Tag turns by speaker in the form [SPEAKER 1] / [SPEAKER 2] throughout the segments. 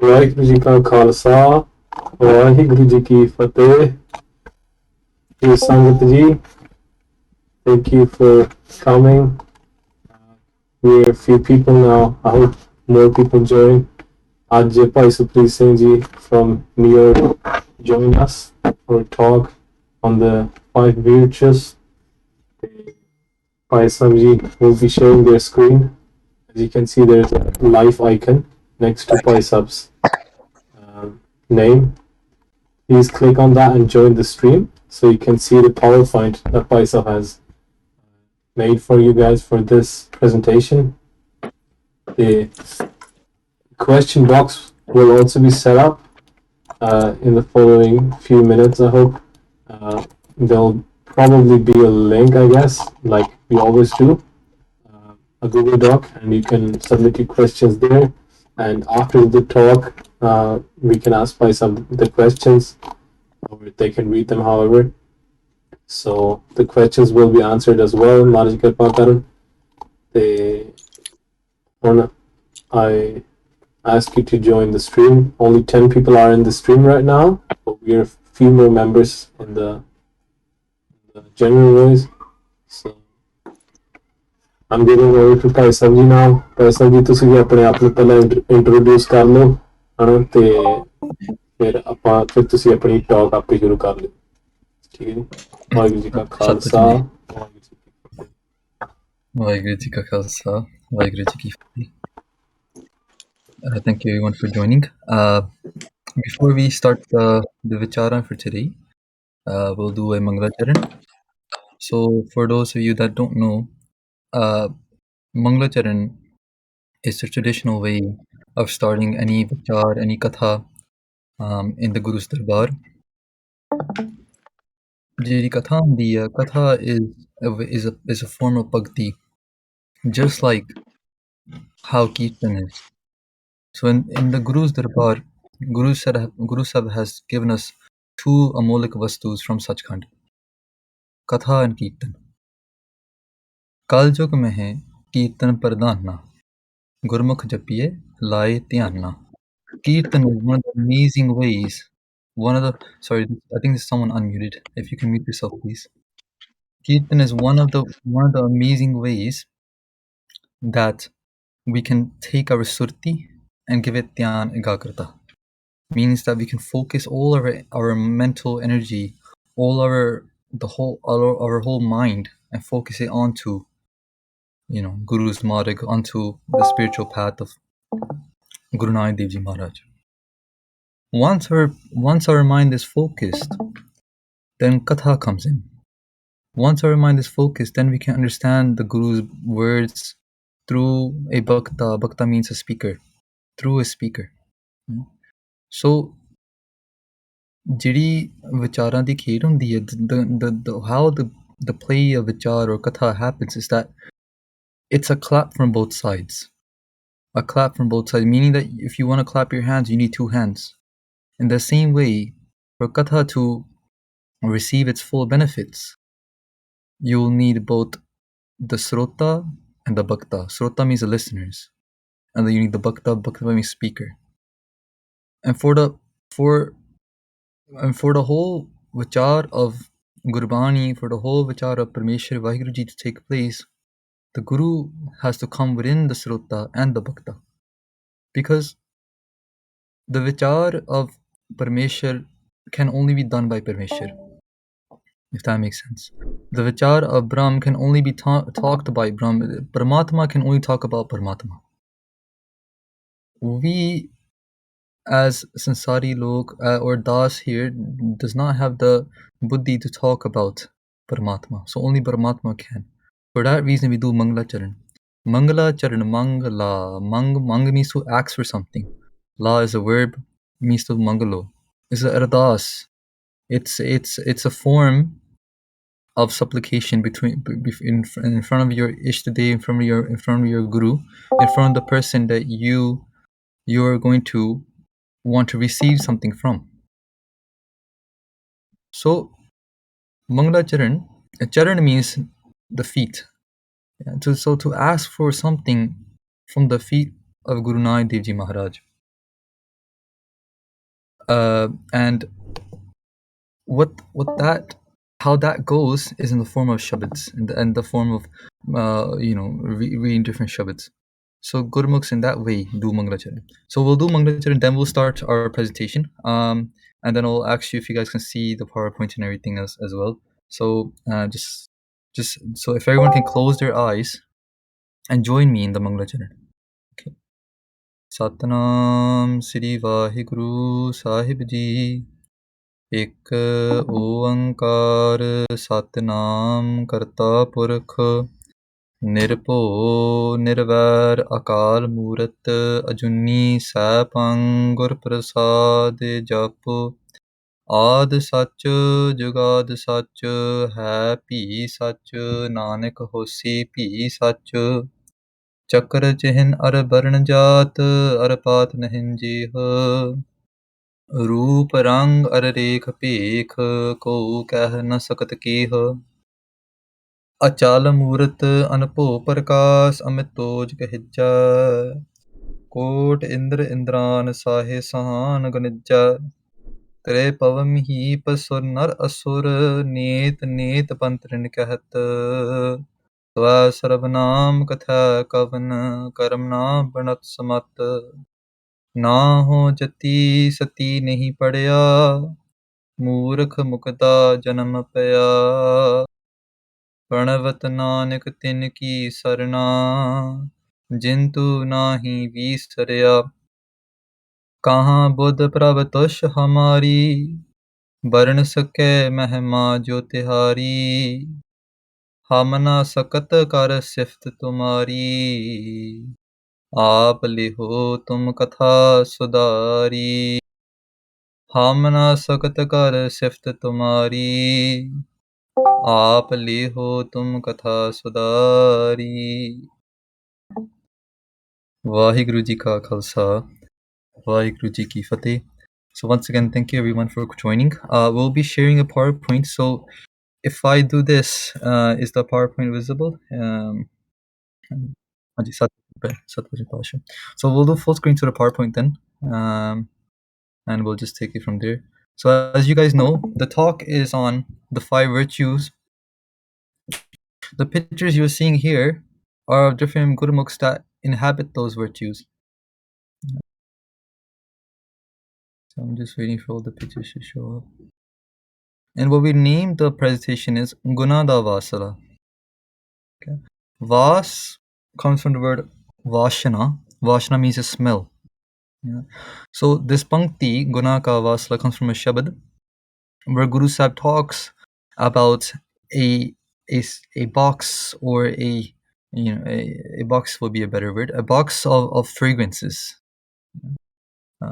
[SPEAKER 1] ਵਾਹਿਗੁਰੂ ਜੀ ਕਾ ਖਾਲਸਾ ਵਾਹਿਗੁਰੂ ਜੀ ਕੀ ਫਤਿਹ ਜੀ ਸੰਗਤ ਜੀ thank you for coming. We're a few people now. I hope more people join. Aj Bhai Supreet Singh Ji from New York join us for a talk on the 5 virtues. Bhai Sahib Ji will be sharing their screen. As you can see, there's a live icon next to Bhai Sahib's name. Please click on that and join the stream so you can see the PowerPoint that Bhai Sahib has made for you guys for this presentation. The question box will also be set up in the following few minutes, I hope. There'll probably be a link, I guess, like we always do, a Google Doc, and you can submit your questions there. And after the talk, we can ask Bhai Sahib the questions, or they can read them however. So the questions will be answered as well. Maharaj Kirpa Karan. I ask you to join the stream. Only 10 people are in the stream right now, but we are few more members in the general voice. So I'm giving over to Bhai Sahib Ji now. Bhai Sahib Ji, ਤੁਸੀਂ ਵੀ ਆਪਣੇ ਆਪ ਨੂੰ ਪਹਿਲਾਂ introduce ਕਰ ਲਓ ਹਨਾ ਤੇ ਫਿਰ ਤੁਸੀਂ ਆਪਣੀ ਟਾਕ ਆਪੇ ਸ਼ੁਰੂ ਕਰ ਲਿਓ ਠੀਕ ਹੈ ਜੀ ਵਾਹਿਗੁਰੂ ਜੀ ਕਾ ਖਾਲਸਾ
[SPEAKER 2] ਵਾਹਿਗੁਰੂ ਜੀ ਕਾ ਖਾਲਸਾ ਵਾਹਿਗੁਰੂ ਜੀ ਕੀ ਫਤਿਹ. Thank you everyone for joining. Before we start the vichara for today, we'll do a Mangala Charan. So for those of you that don't know, Mangala Charan is the traditional way of starting any vichar, any katha in the Guru's Darbar. Jiri katha hundi hai, katha is a form of bhakti, just like how Kirtan is. So in the Guru's Darbar, Guru Sahib has given us 2 amolik vastus from Sachkhand, Katha and Kirtan. Kaljug mein hai Kirtan pradhanna, Gurmukh japiye laye dhyanna. Kirtan is one of the amazing ways, sorry, I think there's someone unmuted. If you can mute yourself, please. Kirtan is one of the amazing ways that we can take our surti and give it dhyan ekagrata. Means that we can focus all of our mental energy, our whole mind, and focus it onto, Guru's marg, onto the spiritual path of Guru Nanak Dev Ji Maharaj. Once our mind is focused, then katha comes in. Once our mind is focused, then we can understand the Guru's words through a bhakta. Bhakta means a speaker, through a speaker. So ਜਿਹੜੀ ਵਿਚਾਰਾਂ ਦੀ ਖੇਡ ਹੁੰਦੀ ਹੈ, how the play of vichar or katha happens is that it's a clap from both sides. A clap from both sides, meaning that if you want to clap your hands, you need 2 hands. In the same way, for katha to receive its full benefits, you'll need both the srota and the bhakta. Srota means the listeners, and then you need the bhakta. Bhakta means speaker. And for the whole vichar of Gurbani, for the whole vichar of Parmeshwar Vaheguru Ji to take place, the Guru has to come within the Srota and the Bhakta. Because the vichar of Parmeshwar can only be done by Parmeshwar, if that makes sense. The vichar of Brahm can only be talked by Brahm. Paramatma can only talk about Paramatma. We as Sansari log or Das here does not have the buddhi to talk about Paramatma. So only Paramatma can. For that reason we do Mangala Charan. Mangala Charan, Mangala. Mang means to ask for something. La is a verb, means to Mangalo. It's a ardas. It's a form of supplication in front of your Ishtadev, in front of your Guru, in front of the person that you're going to want to receive something from. So Mangala Charan, Charan means the feet. So to ask for something from the feet of Guru Nanak Dev Ji Maharaj. And what that how that goes is in the form of shabads and the form of reading different shabads. So Gurmukhs in that way do Mangalacharan. So we'll do Mangalacharan, then we'll start our presentation. And then I'll ask you if you guys can see the PowerPoint and everything else as well. So just so if everyone can close their eyes and join me in the Mangalacharan. Okay. Satnam Sri Vaheguru Sahib Ji. ਇੱਕ ਓੰਕਾਰ ਸਤਿਨਾਮ ਕਰਤਾ ਪੁਰਖ ਨਿਰਭਉ ਨਿਰਵੈਰ ਅਕਾਲ ਮੂਰਤ ਅਜੂਨੀ ਸੈਭੰ ਗੁਰ ਪ੍ਰਸਾਦ ਜਪ ਆਦ ਸੱਚ ਜੁਗਾਦ ਸੱਚ ਹੈ ਭੀ ਸੱਚ ਨਾਨਕ ਹੋਸੀ ਭੀ ਸੱਚ ਚੱਕਰ ਚਿਹਨ ਅਰ ਬਰਨ ਜਾਤ ਅਰ ਪਾਤ ਨਹਿੰ ਜੀਹ रूप रंग अर रेख पेख को कह न सकत केह अचाल मूरत अनभो प्रकाश अमित तोज कहिजा कोट इंद्र इंद्रान साहे सहान गनिजा त्रे पवम ही पसुर नर असुर नेत नेत पंतरिन कहत स्वै सर्वनाम कथा कवन करम नाम बनत समत ਨਾ ਹੋ ਜਤੀ ਸਤੀ ਨਹੀਂ ਪੜਿਆ ਮੂਰਖ ਮੁਕਤਾ ਜਨਮ ਪਿਆ ਪ੍ਰਣਵਤ ਨਾਨਕ ਤਿਨ ਕੀ ਸਰਨਾ ਜਿੰਤੂ ਨਾਹੀ ਵੀਸਰਿਆ ਕਹਾਂ ਬੁੱਧ ਪ੍ਰਭ ਤੁਸ਼ ਹਮਾਰੀ ਬਰਨ ਸਕੈ ਮਹਿਮਾ ਜੋ ਤਿਹਾਰੀ ਹਮ ਨਾ ਸਕਤ ਕਰ ਸਿਫਤ ਤੁਮਾਰੀ आप लिहो तुम कथा सुधारी हम ना सकत कर सिफत तुम्हारी आप लिहो तुम कथा सुधारी वाहिगुरु जी का खालसा वाहिगुरु जी की fateh. So once again, thank you everyone for joining. We'll be sharing a PowerPoint. So if I do this, is the PowerPoint visible? So we'll do full screen to the PowerPoint then, and we'll just take it from there. So as you guys know, the talk is on the 5 virtues. The pictures you're seeing here are of different gurmukhs that inhabit those virtues. So I'm just waiting for all the pictures to show up. And what we named the presentation is Gunada Vasala. Okay. Vas comes from the word Vashana. Vashana means a smell. Yeah. So this pankti, Guna ka Vasala, comes from a shabad where Guru Sahib talks about a box, or a box will be a better word, a box of fragrances.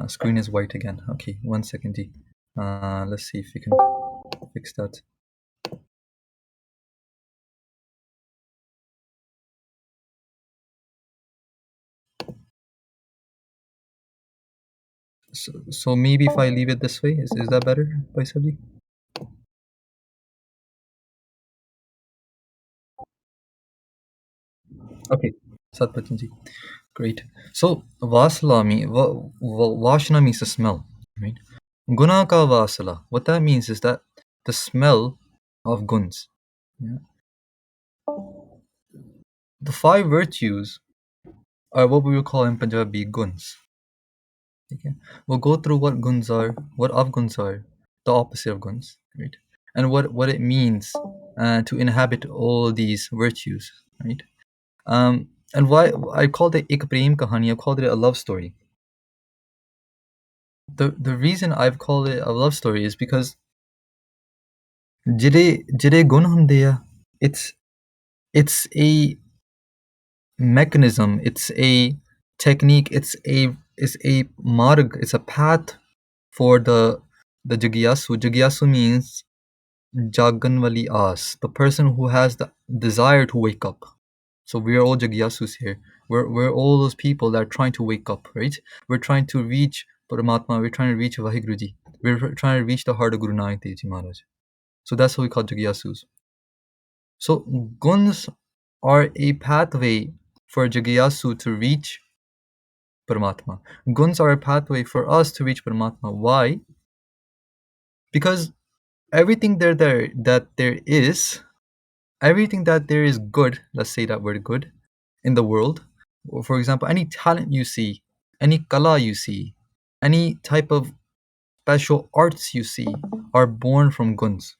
[SPEAKER 2] Screen is white again. Okay, 1 second. Let's see if we can fix that. So maybe if I leave it this way, is that better, Bhai Sabji? Okay, Satpatinji. Great. So Vasala Vashna means the smell, right? Guna ka Vasala. What that means is that the smell of guns. Yeah. The 5 virtues are what we will call in Punjabi guns. Okay. We'll go through what guns are, what avguns are, the opposite of guns, right? And what it means to inhabit all these virtues, right? And why I called it Ik Prem Kahani, I called it a love story. The reason I've called it a love story is because jire gun hunde a, it's a mechanism, it's a technique, it's a marg, it's a path for the Jagyasu. Jagyasu means Jagan wali aas, the person who has the desire to wake up. So we are all Jagyasus here. We're all those people that are trying to wake up, right? We're trying to reach Paramatma. We're trying to reach Vaheguru Ji. We're trying to reach the heart of Guru Nanak Dev Ji Maharaj. So that's what we call Jagyasus. So guns are a pathway for Jagyasu to reach Paramatma. Guns are a pathway for us to reach Paramatma. Why? because everything everything that there is good, let's say that word good, in the world, or for example, any talent you see, any kala you see, any type of special arts you see, are born from guns.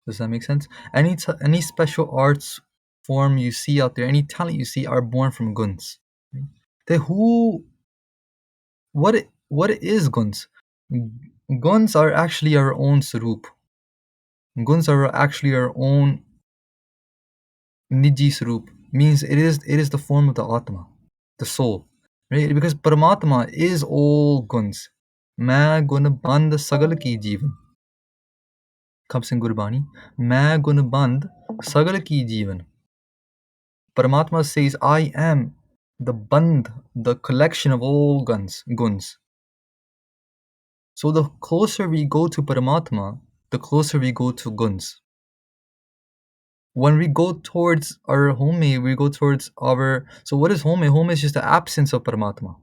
[SPEAKER 2] Does that make sense? Any special arts form you see out there, any talent you see, are born from guns. Right? Then what is guns? Guns are actually our own sarup. Guns are actually our own Niji Swarup, means it is the form of the Atma, the soul. Right? Because Paramatma is all guns. मैं गुण बंद सगल की जीवन. Comes in Gurbani. मैं गुण बंद सगल की जीवन. Paramatma says, I am the band, the collection of all guns. So the closer we go to Paramatma, the closer we go to guns. When we go towards our home, we go towards our. So what is home? Home is just the absence of Paramatma.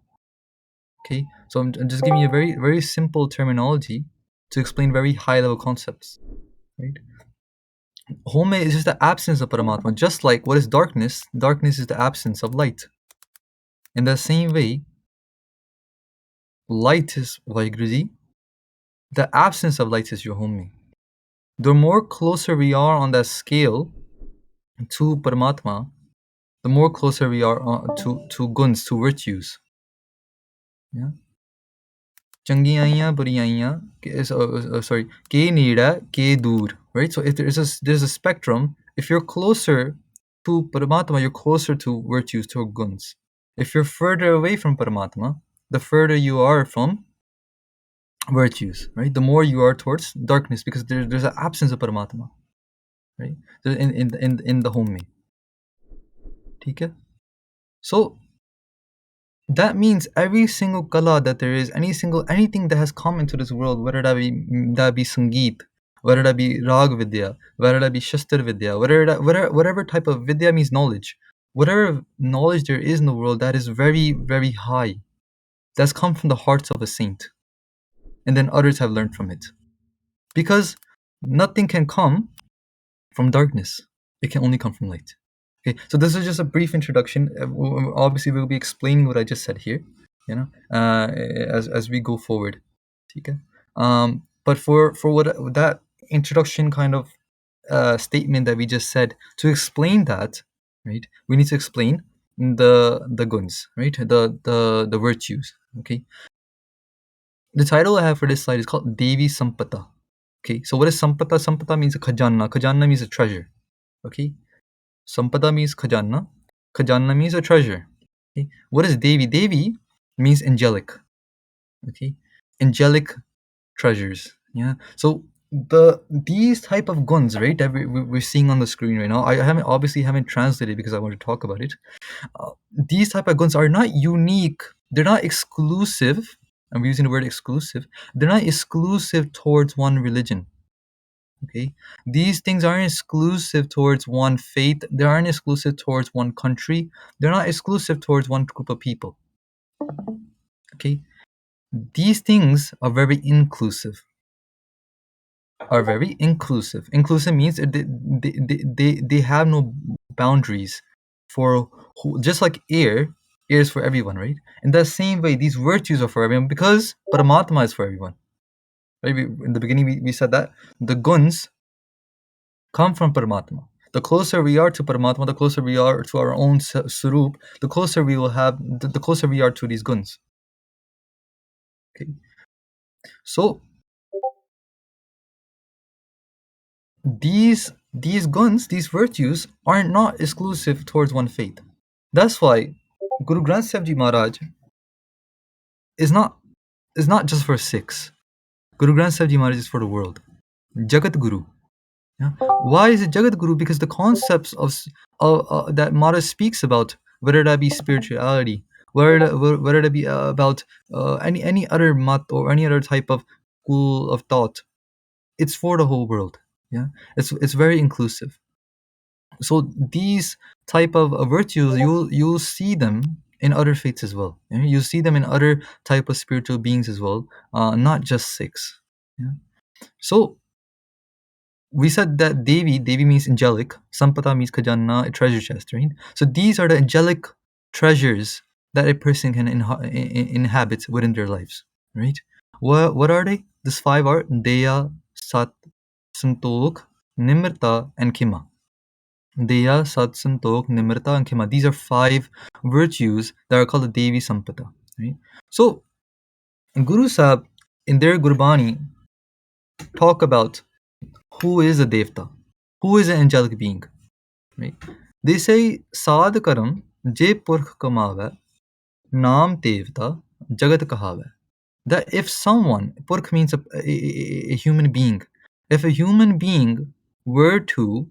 [SPEAKER 2] Okay, so I'm just giving you a very very simple terminology to explain very high level concepts. Right? Home is just the absence of Paramatma. Just like what is darkness? Darkness is the absence of light. In the same way, light is Vaiguruji. The absence of light is your home. The more closer we are on that scale to Paramatma, the more closer we are to guns, to virtues. Yeah. Changiyaiyaan buriyaiyaan, sorry, ke needa, ke dur. Right? So if there's a spectrum, if you're closer to Paramatma, you're closer to virtues, to guns. If you're further away from Paramatma, the further you are from virtues, right? The more you are towards darkness, because there's an absence of Paramatma, right? In the home. Okay? So that means every single kala that there is, anything that has come into this world, whether that be sangeet, whether that be rag vidya, whether that be shastra vidya, whatever type of vidya means knowledge, whatever knowledge there is in the world that is very very high, that's come from the hearts of a saint, and then others have learned from it, because nothing can come from darkness; it can only come from light. Okay, so this is just a brief introduction. Obviously, we'll be explaining what I just said here, as we go forward. Okay. But for what that introduction kind of statement that we just said, to explain that, right, we need to explain the guns, right, the virtues. Okay. The title I have for this slide is called Devi Sampata. Okay. So what is Sampata? Sampata means a khajana. Khajana means a treasure. Okay. Sampada means khajana. Khajana means a treasure. Okay. What is Devi? Devi means angelic. Okay. Angelic treasures. Yeah. So these type of guns, right, that we're seeing on the screen right now, I haven't translated because I want to talk about it. These type of guns are not unique. They're not exclusive. I'm using the word exclusive. They're not exclusive towards one religion. Okay, these things aren't exclusive towards one faith. They aren't exclusive towards one country. They're not exclusive towards one group of people. Okay, these things are very inclusive. Inclusive means they have no boundaries for just like air is for everyone, right? In the same way, these virtues are for everyone, because Paramatma is for everyone. Right? In the beginning, we said that the guns come from Paramatma. The closer we are to Paramatma, the closer we are to our own Surup, the closer we will have, the closer we are to these guns. Okay. So these guns, these virtues, are not exclusive towards one faith. That's why Guru Granth Sahib Ji Maharaj is not just for Sikhs. Guru Granth Sahib Ji Maharaj is for the world. Jagat Guru. Yeah. Why is it Jagat Guru? Because the concepts that Maharaj speaks about, whether that be spirituality, whether that be about any other mat or any other type of school of thought, it's for the whole world. Yeah, it's very inclusive. So these type of virtues, you'll see them in other faiths as well. Yeah? You see them in other type of spiritual beings as well, not just Sikhs. Yeah. So we said that Devi means angelic, Sampada means khajana, a treasure chest, right? So these are the angelic treasures that a person can inhabit within their lives, right? What are they? These five are Deya, Sat, Santok, Nimrta, and Khima. Deya, Sat, Santok, Nimrta, and Khima. These are five virtues that are called the Devi Sampada, right? So Guru Sahib, in their Gurbani, talk about who is a Devta, who is an angelic being, right? They say Saad Karam, Je Purkh Kamave, Naam Devta, Jagat Kahave. That if someone, Purkh means a human being, if a human being were to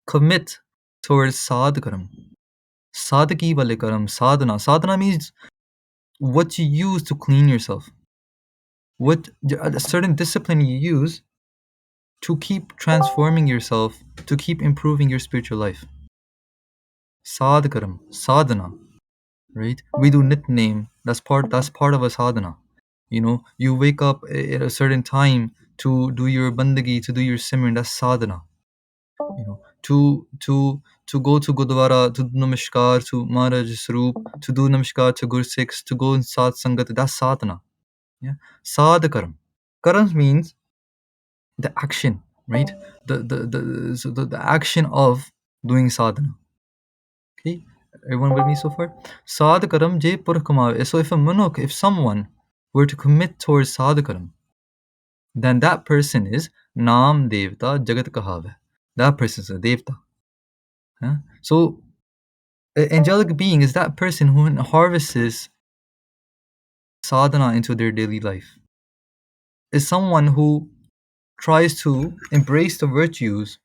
[SPEAKER 2] commit towards Saad Karam, Sadaki Wale Karam, Sadhana means what you use to clean yourself, what a certain discipline you use to keep transforming yourself, to keep improving your spiritual life. Sadhakaram, sadhana, right? We do nitname. That's part of a sadhana. You know, you wake up at a certain time to do your bandagi, to do your simran. That's sadhana. You know, to go to Gurdwara, to do namaskar to Maharaj Swaroop, to do namaskar to Guru Sikhs, to go in Sat Sangat. That's sadhana. Yeah, sadhakaram. Karam means the action, right? The action of doing sadhana. Okay, everyone with me so far? Sadhakaram je purkamav. So if someone were to commit towards sadhakaram, then that person is Nam Devta Jagat Kahave. That person is a Devta. Huh? So angelic being is that person who harvests sadhana into their daily life. Is someone who tries to embrace the virtues.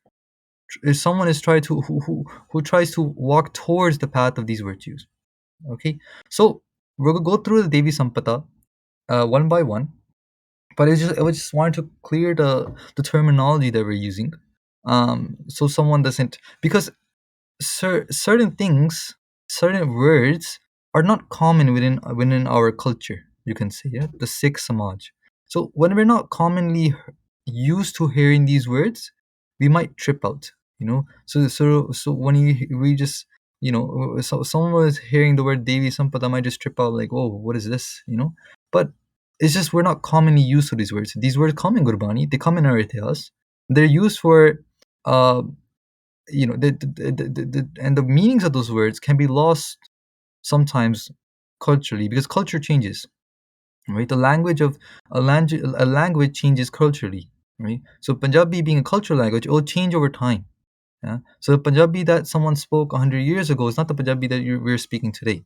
[SPEAKER 2] Is someone is trying to who tries to walk towards the path of these virtues. Okay, so we're gonna go through the Devi Sampata one by one, but I just wanted to clear the terminology that we're using, so someone doesn't, because certain things, certain words are not common within our culture. You can say, yeah, the Sikh Samaj. So when we're not commonly used to hearing these words, we might trip out. You know, so when we just, you know, so someone was hearing the word Devi Sampada might just trip out like, oh, what is this? You know, but it's just we're not commonly used to these words. These words come in Gurbani, they come in our Itihas. They're used for uh, you know, and the meanings of those words can be lost sometimes culturally, because culture changes, right? The language of a language changes culturally, right? So Punjabi being a cultural language, it will change over time. Yeah? So the Punjabi that someone spoke 100 years ago is not the Punjabi that we're speaking today.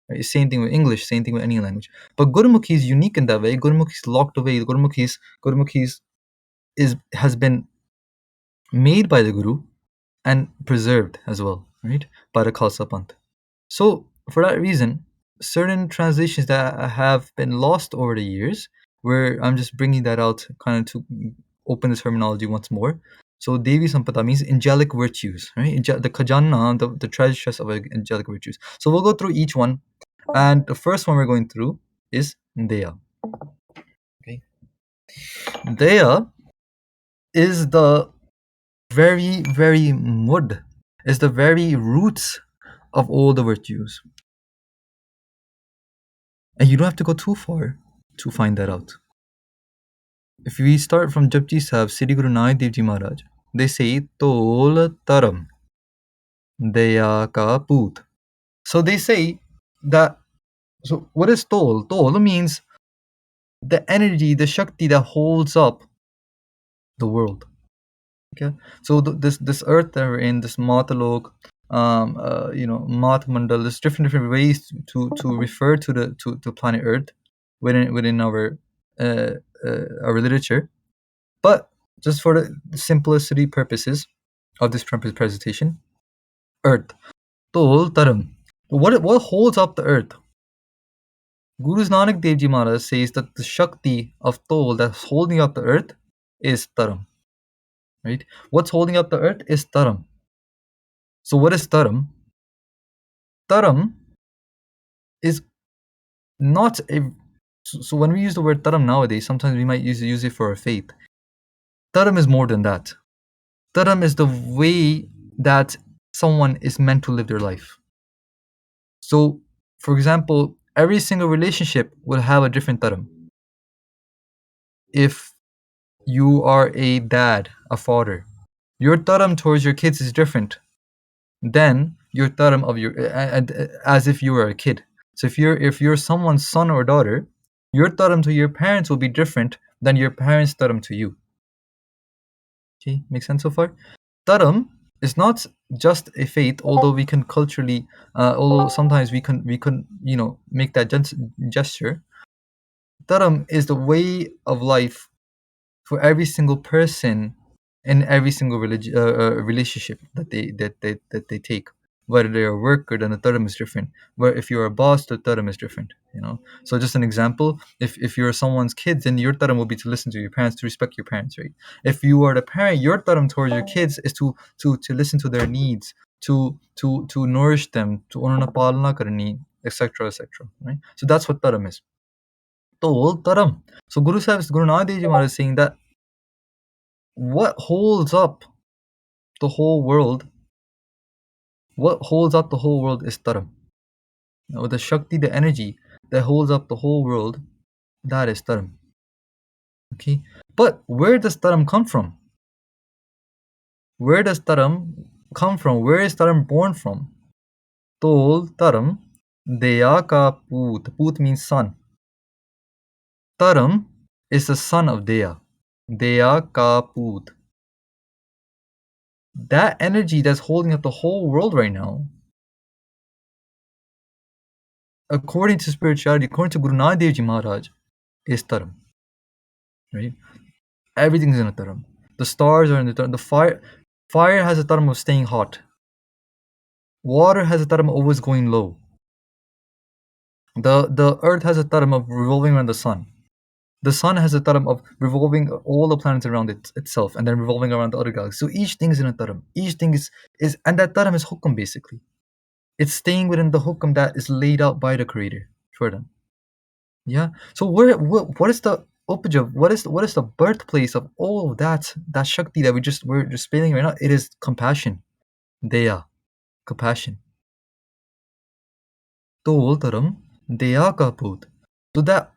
[SPEAKER 2] Right? Same thing with English, same thing with any language. But Gurmukhi is unique in that way. Gurmukhi is locked away. Gurmukhi has been made by the Guru and preserved as well, right? Para Khalsa Panth. So for that reason, certain translations that have been lost over the years, where I'm just bringing that out kind of to open the terminology once more. So Devi Sampada means angelic virtues, right? The khajana, the treasure chest of angelic virtues. So we'll go through each one, and the first one we're going through is Deya. Okay, Deya is the very mud, is the very roots of all the virtues. And you don't have to go too far to find that out. If we start from Japji Sahib, Sri Guru Nanak Dev Ji Maharaj, they say Tol Taram Daya Ka Poot. So they say that, so what is Tol? Tol means the energy, the Shakti that holds up the world. Okay, so this earth that we're in, this Matalok, you know, Mat Mandal, there's different ways to refer to the planet Earth within our literature. But just for the simplicity purposes of this presentation, Earth, Tol Taram. What holds up the Earth? Guru Nanak Dev Ji Maharaj says that the Shakti of Tol that's holding up the Earth is Taram. Right? What's holding up the Earth is Taram. So what is Taram? Taram is not a So when we use the word dharam nowadays, sometimes we might use it for our faith. Dharam is more than that. Dharam is the way that someone is meant to live their life. So, for example, every single relationship will have a different dharam. If you are a dad, a father, your dharam towards your kids is different than your dharam of your as if you were a kid. So if you're someone's son or daughter, your dharam to your parents will be different than your parents' dharam to you. Okay, makes sense so far? Dharam is not just a faith, although we can culturally, although sometimes we can make that gesture. Dharam is the way of life for every single person in every single relationship that they take. Whether they're a worker, then the dharam is different. Where if you're a boss, the dharam is different. So just an example: if you're someone's kids, then your dharam will be to listen to your parents, to respect your parents, right? If you are the parent, your dharam towards your kids is to listen to their needs, to nourish them, to unna palna karni, etc., etc. Right? So that's what dharam is. So dharam. So Guru Nanak Dev Ji Maharaj is saying that what holds up the whole world is dharam. Now, the Shakti, the energy that holds up the whole world, that is dharam. Okay, but where does dharam come from? Where does dharam come from? Where is dharam born from? Tol dharam, Deya ka Poot. Poot means son. Dharam is the son of Deya. Deya ka Poot. That energy that's holding up the whole world right now, according to spirituality, according to Guru Nanak Dev Ji Maharaj, is dharam. Right? Everything's in a dharam. The stars are in the dharam. The fire has a dharam of staying hot. Water has a dharam of always going low. The earth has a dharam of revolving around the sun. The sun has a dharam of revolving all the planets around itself and then revolving around the other galaxies. So each thing is in a dharam. Each thing is and that dharam is hukam basically. It's staying within the hukam that is laid out by the creator for them. Yeah. So what is the upajav? What is the birthplace of all of that Shakti that we're just spinning right now? It is compassion. Daya. Compassion. Tol taram daya ka Poot. So that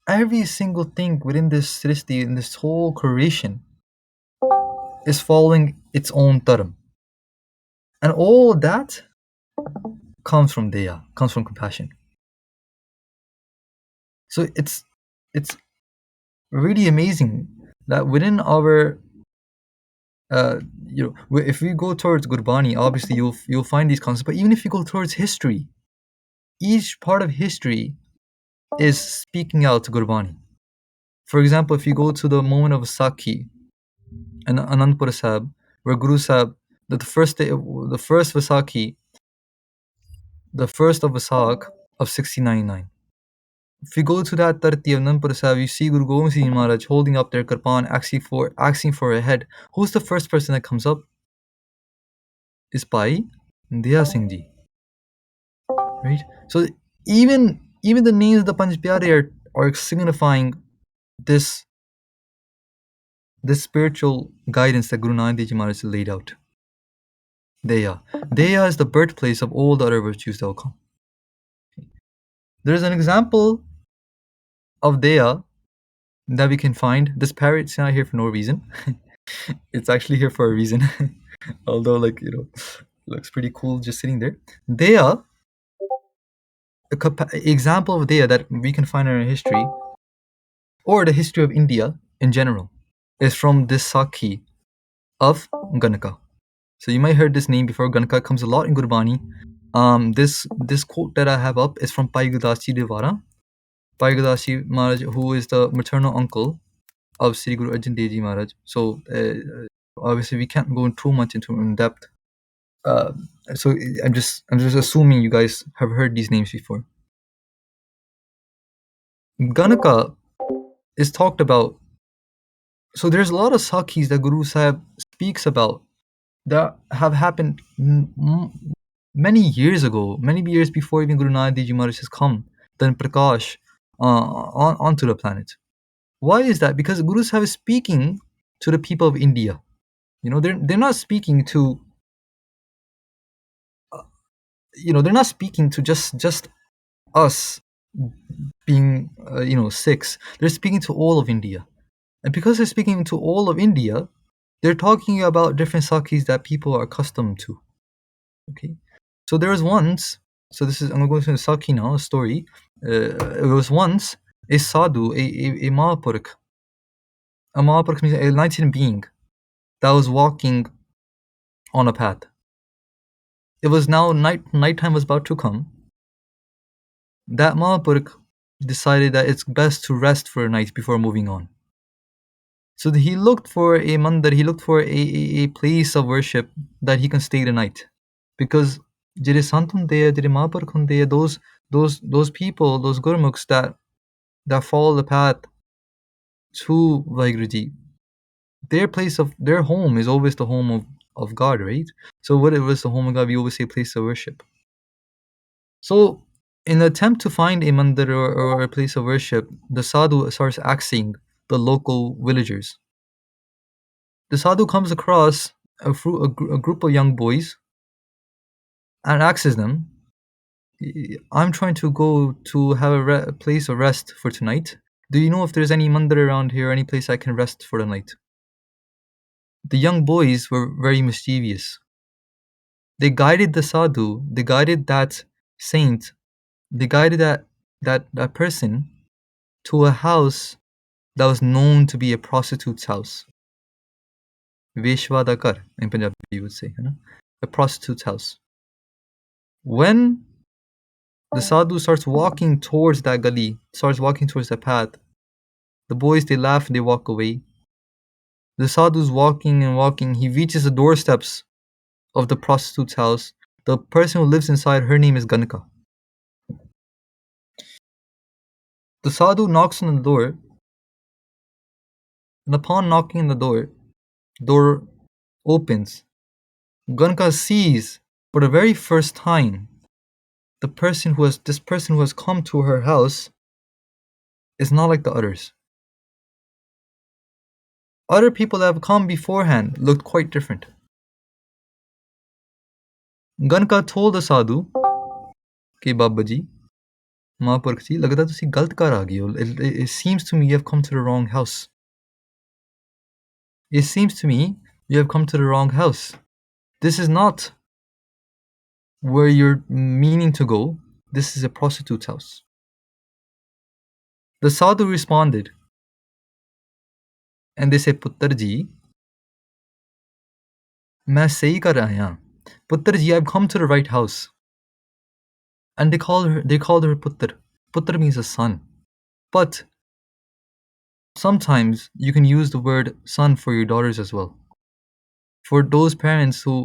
[SPEAKER 2] every single thing within this srishti, in this whole creation, is following its own taram. And all that comes from daya, comes from compassion. So it's really amazing that within our if we go towards Gurbani, obviously you'll find these concepts. But even if you go towards history, each part of history is speaking out to Gurbani. For example, if you go to the moment of Sakhi and Anandpur Sahib, where Guru Sahib, the first Vaisakhi, the first of Vaisakh of 1699. If you go to that Tarti of Anandpur Sahib, you see Guru Gobind Singh Maharaj holding up their kirpan, asking for a head. Who's the first person that comes up? Is Bhai Daya Singh Ji. Right? So even the names of the Panch Pyare are signifying this spiritual guidance that Guru Nanak Dev Ji Maharaj laid out. Daya. Daya is the birthplace of all the other virtues that will come. There's an example of Daya that we can find. This parrot's not here for no reason. It's actually here for a reason. Although, looks pretty cool just sitting there. Daya, example of Daya that we can find in our history, or the history of India in general, is from this Sakhi of Ganaka. So you might have heard this name before. Ganaka comes a lot in Gurbani. This quote that I have up is from Bhai Gurdas Devara. Bhai Gurdas Maharaj, who is the maternal uncle of Sri Guru Arjan Dev Ji Maharaj. So obviously we can't go too much into in depth. So I'm just assuming you guys have heard these names before. Ganaka is talked about. So there's a lot of Sakhis that Guru Sahib speaks about that have happened many years ago, many years before even Guru Nanak Dev Ji Maharaj has come. Then Prakash, onto the planet. Why is that? Because Guru Sahib is speaking to the people of India. They're not speaking to they're not speaking to just us being Sikhs. They're speaking to all of India, and because they're speaking to all of India, they're talking about different sakis that people are accustomed to. Okay, so there was once. So I'm going to go into the saki now, a story. It was once a sadhu, a Mahapurakh. A Mahapurakh means a enlightened being that was walking on a path. It was now nighttime was about to come. That Mahapurakh decided that it's best to rest for a night before moving on. So he looked for a mandir, he looked for a place of worship that he can stay the night. Because ਜਿਹੜੇ ਸੰਤ ਹੁੰਦੇ ਆ, ਜਿਹੜੇ ਮਹਾਂਪੁਰਖ ਹੁੰਦੇ ਆ, those people, those gurmukhs that follow the path to Vaheguru Ji, their home is always the home of God, right? So what it was the home of God, we always say place of worship. So in the attempt to find a mandir or a place of worship, the sadhu starts asking the local villagers. The sadhu comes across a group of young boys and asks them, I'm trying to go to have a place of rest for tonight. Do you know if there's any mandir around here, any place I can rest for the night? The young boys were very mischievous. They guided the sadhu, they guided that saint, they guided that person to a house that was known to be a prostitute's house. Veshwa da kar, in Punjabi you would say, a prostitute's house. When the sadhu starts walking towards that gali, starts walking towards that path, the boys, they laugh and they walk away. The sadhu's walking and walking, he reaches the doorsteps of the prostitute's house. The person who lives inside, her name is Ganaka. The sadhu knocks on the door, and upon knocking on the door opens. Ganaka sees for the very first time this person who has come to her house is not like the others. Other people that have come beforehand looked quite different. Ganaka told the sadhu, "Ke Baba ji, Mahapurakh ji, lagda tusi galt kar aa gaye ho. It seems to me you have come to the wrong house. It seems to me you have come to the wrong house. This is not where you're meaning to go. This is a prostitute's house." The sadhu responded, and they said, "Puttar ji, main sahi kar aaya. Puttar ji, I've come to the right house." And they called her Puttar. Puttar means a son. But sometimes you can use the word son for your daughters as well. For those parents who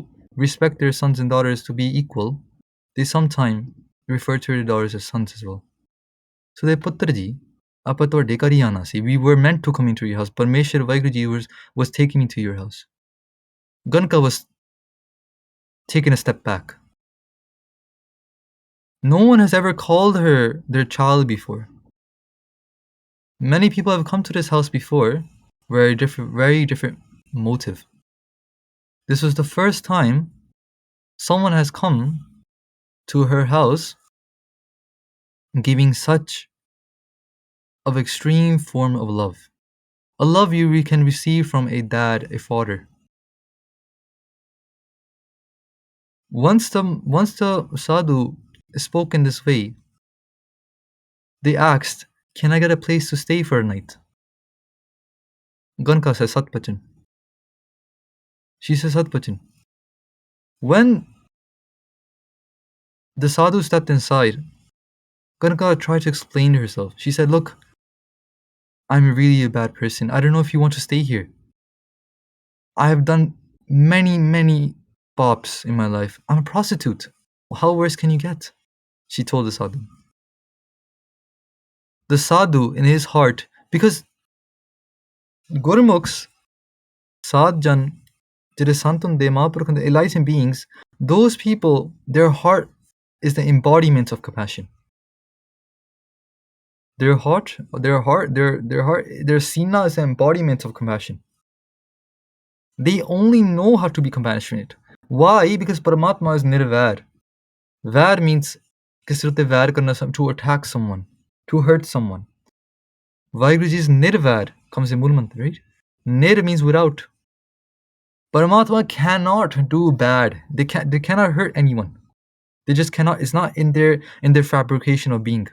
[SPEAKER 2] respect their sons and daughters to be equal, they sometimes refer to their daughters as sons as well. So they Puttar ji, aapa ਤੁਹਾਡੇ ਘਰ ਹੀ ਆਣਾ ਸੀ. We were meant to come into your house. Parmeshwar Vaheguru Ji was taking me to your house. Ganaka was taking a step back. No one has ever called her their child before. Many people have come to this house before, very different motive. This was the first time someone has come to her house giving such of extreme form of love. A love you can receive from a dad, a father. Once the sadhu spoke in this way, they asked, "Can I get a place to stay for a night?" Ganaka says, "Satbachan." She says, "Satbachan." When the sadhu stepped inside, Ganaka tried to explain to herself. She said, "Look, I'm really a bad person. I don't know if you want to stay here. I have done many pops in my life. I'm a prostitute. How worse can you get?" She told the sadhu. The sadhu in his heart, because Gurmukhs, Sadjan, Jirisantum, De Mahapurukham, the enlightened beings, those people, their heart is the embodiment of compassion. Their sina is an embodiment of compassion. They only know how to be compassionate. Why? Because Paramatma is nirvair. Vair means kisrate vair karna, to attack someone, to hurt someone. Vaheguru is nirvair, comes in Mool Mantra, right? Nir means without. Paramatma cannot do bad. They cannot hurt anyone. They just cannot. It's not in their fabrication of being.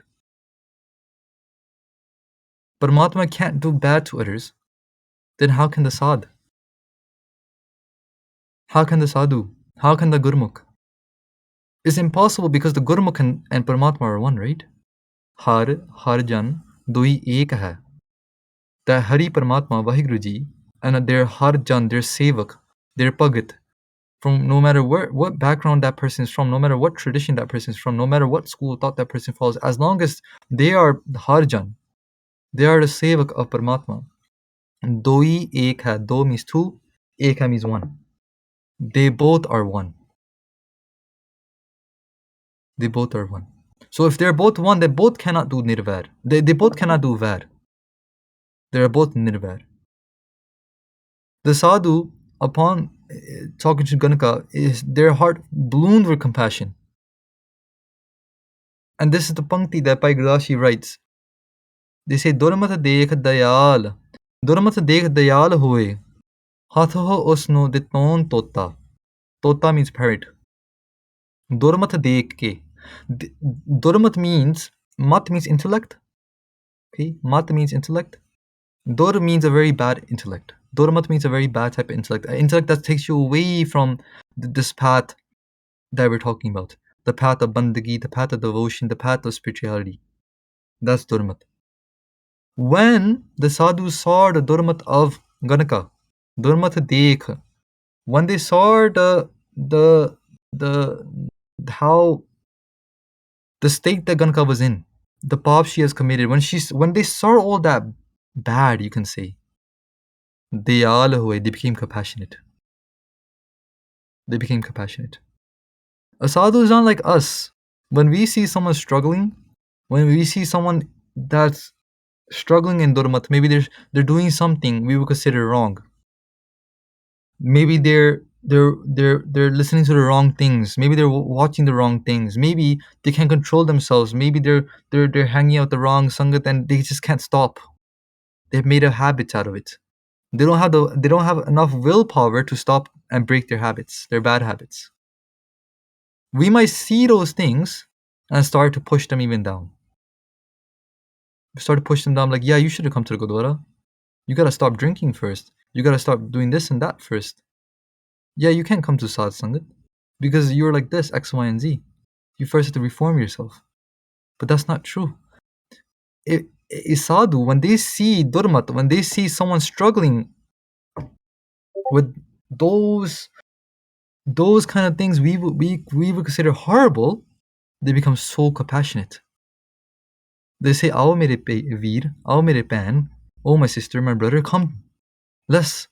[SPEAKER 2] Paramatma can't do bad to others. Then how can the Sad? How can the Sadhu? How can the Gurmukh? It's impossible because the Gurmukh and Paramatma are one, right? Har jan doi ek hai. That Hari Paramatma Vaheguru Ji and their Har jan, their Sevak, their Pagat, from no matter what background that person is from, no matter what tradition that person is from, no matter what school of thought that person follows, as long as they are the Harjan, they are the Sevak of Paramatma. Doi ek hai. Do means two, ek hai means one. They both are one. They both are one. So if they're both one, they both cannot do nirvair. They both cannot do vair. They are both nirvair. The sadhu, upon talking to Ganaka, is their heart ballooned with compassion. And this is the pankti that Bhai Gurdashi writes. They say, Durmat dekh dayal. Durmat dekh dayal hoye. Hath ho usno diton tota. Tota means parrot. Durmat dekh ke. Durmat means, mat means intellect. Okay, mat means intellect. Dur means a very bad intellect. Durmat means a very bad type of intellect. An intellect that takes you away from this path that we're talking about. The path of bandagi, the path of devotion, the path of spirituality. That's Durmat. When the sadhus saw the Durmat of Ganaka, Durmat dekh, when they saw the how the state that Ganaka was in, the pap she has committed, when they saw all that bad, you can say, they became compassionate. They became compassionate. A sadhu is not like us. When we see someone struggling, when we see someone that's struggling in Durmat, maybe they're doing something we would consider wrong. Maybe they're listening to the wrong things. Maybe they're watching the wrong things. Maybe they can't control themselves. Maybe they're hanging out the wrong sangat and they just can't stop. They've made a habit out of it. They don't have enough willpower to stop and break their habits, their bad habits. We might see those things and start to push them even down. We start to push them down like, yeah, you should have come to the Gurdwara. You gotta stop drinking first. You gotta stop doing this and that first. Yeah, you can't come to Sad Sangat because you're like this, X, Y, and Z. You first have to reform yourself. But that's not true. Sadhu, when they see Durmat, when they see someone struggling with those kind of things we would consider horrible, they become so compassionate. They say, "Aao mere veer, aao mere pen, oh my sister, my brother, come, let's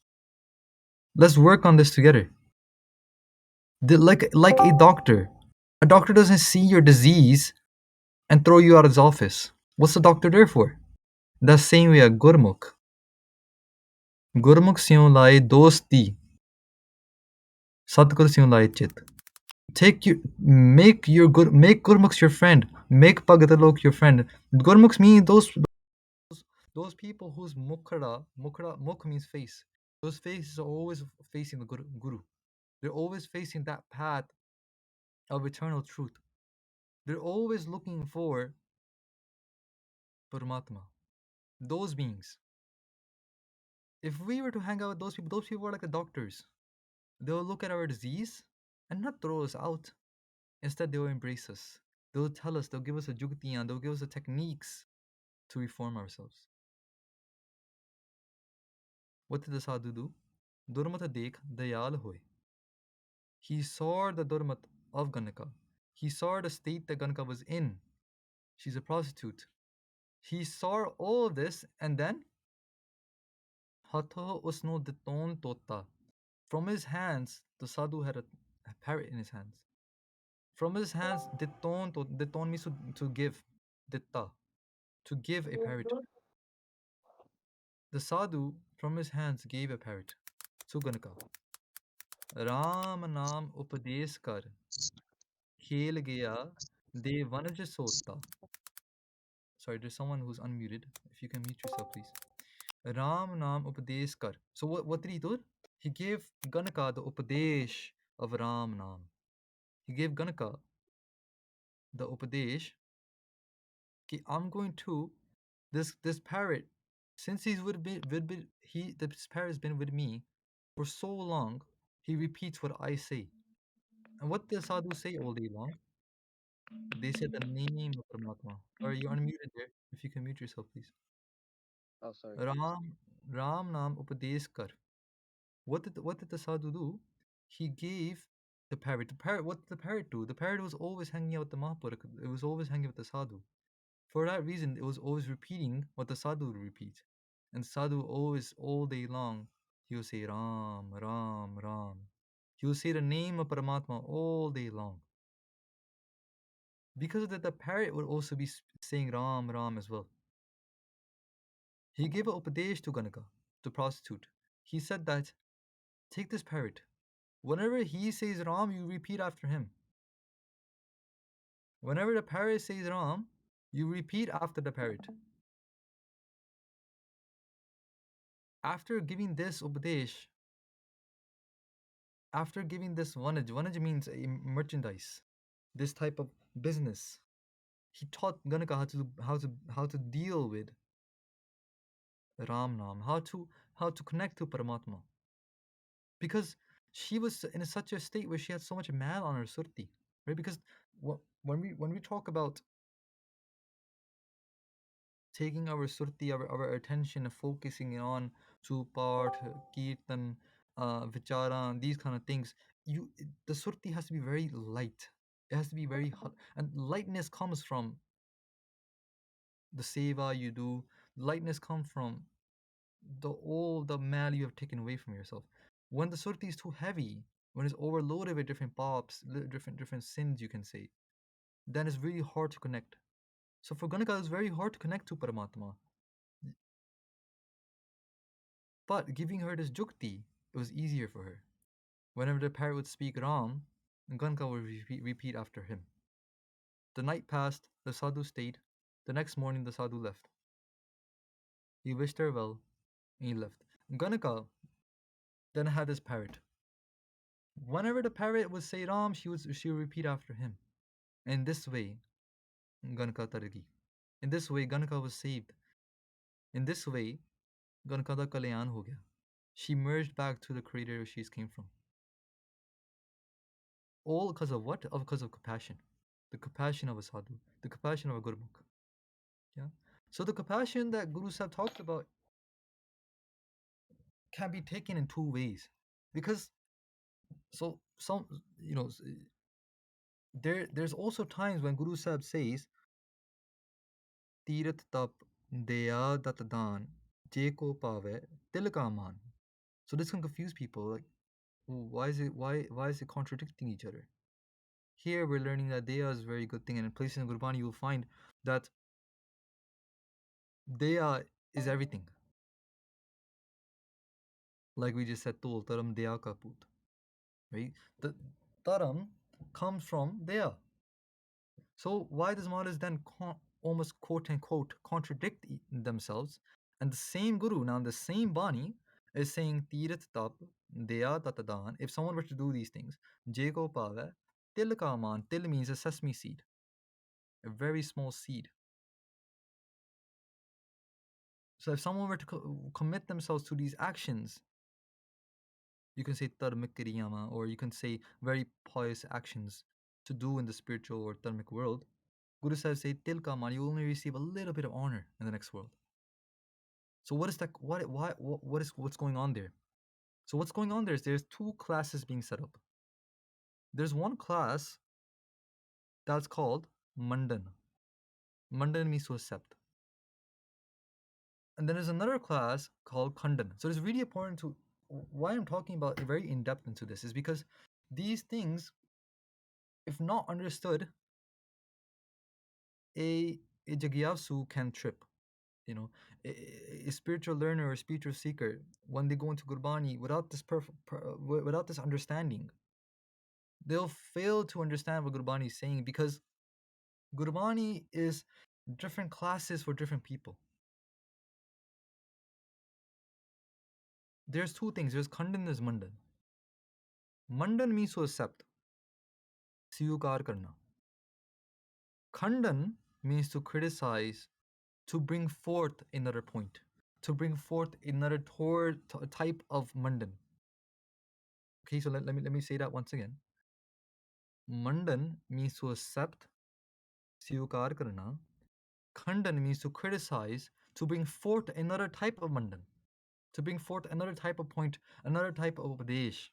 [SPEAKER 2] work on this together." Like a doctor. A doctor doesn't see your disease and throw you out of his office. What's the doctor there for? The same way a Gurmukh. Gurmukh syon laye dosti. Sadgur syon laye chit. Make Gurmukhs your friend. Make Bhagatalok your friend. Gurmukhs mean those people whose mukh means face. Those faces are always facing the Guru. They're always facing that path of eternal truth. They're always looking for Paramatma. Those beings. If we were to hang out with those people are like the doctors. They'll look at our disease and not throw us out. Instead, they'll embrace us. They'll tell us, they'll give us a jugtiyan, they'll give us the techniques to reform ourselves. What did the sadhu do? Durmat dekh dayal hoy. He saw the Durmat of Ganaka. He saw the state that Ganaka was in. She's a prostitute. He saw all of this and then Hatho usno diton tota. From his hands, the sadhu had a parrot in his hands. From his hands, diton means to give. Ditta. to give a parrot. The sadhu from his hands gave a parrot. Suganka. Ram naam upadesh kar, khel gaya de vanaj sota. Sorry, there's someone who's unmuted. If you can mute yourself, please. Ram naam upadesh kar. So what did he do? He gave Ganaka the upadesh of Ram naam. He gave Ganaka the upadesh कि I'm going to this parrot, since he's this parrot has been with me for so long, he repeats what I say. And what the sadhu say all day long? They said the name of Paramatma. Or you're unmuted there. If you can mute yourself, please.
[SPEAKER 3] Oh, sorry.
[SPEAKER 2] Ram Ram Nam Upadesh Kar. What did the sadhu do? He gave the parrot. The parrot. What did the parrot do? The parrot was always hanging out with the Mahapurush. It was always hanging with the sadhu. For that reason, it was always repeating what the sadhu would repeat. And sadhu always, all day long, he would say Ram, Ram, Ram. He would say the name of Paramatma all day long. Because of that, the parrot would also be saying Ram, Ram as well. He gave a upadesh to Ganaka, the prostitute. He said that, take this parrot. Whenever he says Ram, you repeat after him. Whenever the parrot says Ram, you repeat after the parrot. After giving this upadesh, after giving this vanaj means a merchandise, this type of business. He taught Ganaka how to deal with Ram Nam, how to connect to Paramatma. Because she was in such a state where she had so much mal on her surti, right? Because when we talk about taking our surti, our attention and focusing on Supart, Kirtan, Vichara, these kind of things, the surti has to be very light. It has to be very hot. And lightness comes from the seva you do. Lightness comes from all the mal you have taken away from yourself. When the surti is too heavy, when it's overloaded with different pops, different sins, you can say, then it's really hard to connect. So for Ganaka, it's very hard to connect to Paramatma. But giving her this jukti, it was easier for her. Whenever the parrot would speak Ram, Ganaka would repeat after him. The night passed, the sadhu stayed. The next morning, the sadhu left. He wished her well, and he left. Ganaka then had this parrot. Whenever the parrot would say Ram, she would repeat after him. In this way, Ganaka targi. In this way, Ganaka was saved. In this way, Ganaka da kalyan ho gaya. She merged back to the creator where she came from. All because of what? Because of compassion. The compassion of a sadhu. The compassion of a Gurmukh. Yeah. So the compassion that Guru Sahib talked about can be taken in two ways. Because so some there's also times when Guru Sahib says Tirat tap daya datdan je ko pave til ka maan. So this can confuse people. Like, why is it contradicting each other? Here we're learning that daya is a very good thing, and in places in Gurbani you will find that daya is everything. Like we just said, Tol Taram Daya Ka Put. Right? The Taram comes from daya. So why does Maharaj then almost quote unquote contradict themselves? And the same Guru, now the same Bani, is saying Tirat Tap, Daya Tatadan. If someone were to do these things, Jego Pave, Til Kaman, Til means a sesame seed, a very small seed. So if someone were to commit themselves to these actions, you can say Dharmik Kriyama, or you can say very pious actions to do in the spiritual or dharmic world. Guru Sahib say Til Kaman, you only receive a little bit of honor in the next world. So what is that? What's going on there? So what's going on there is there's two classes being set up. There's one class that's called Mandan. Mandan means to accept. And then there's another class called Khandan. So it's really important to why I'm talking about very in depth into this is because these things, if not understood, a a Jagyasu can trip. You know, a spiritual learner or spiritual seeker, when they go into Gurbani without this understanding, they'll fail to understand what Gurbani is saying, because Gurbani is different classes for different people. There's two things. There's Khandan, there's Mandan. Mandan means to accept, siyukar karna. Khandan means to criticize, to bring forth another point, to bring forth another type of Mandan. Okay, so let me say that once again. Mandan means to accept, siyukar karna. Khandan means to criticize, to bring forth another type of Mandan, to bring forth another type of point, another type of Upadesh,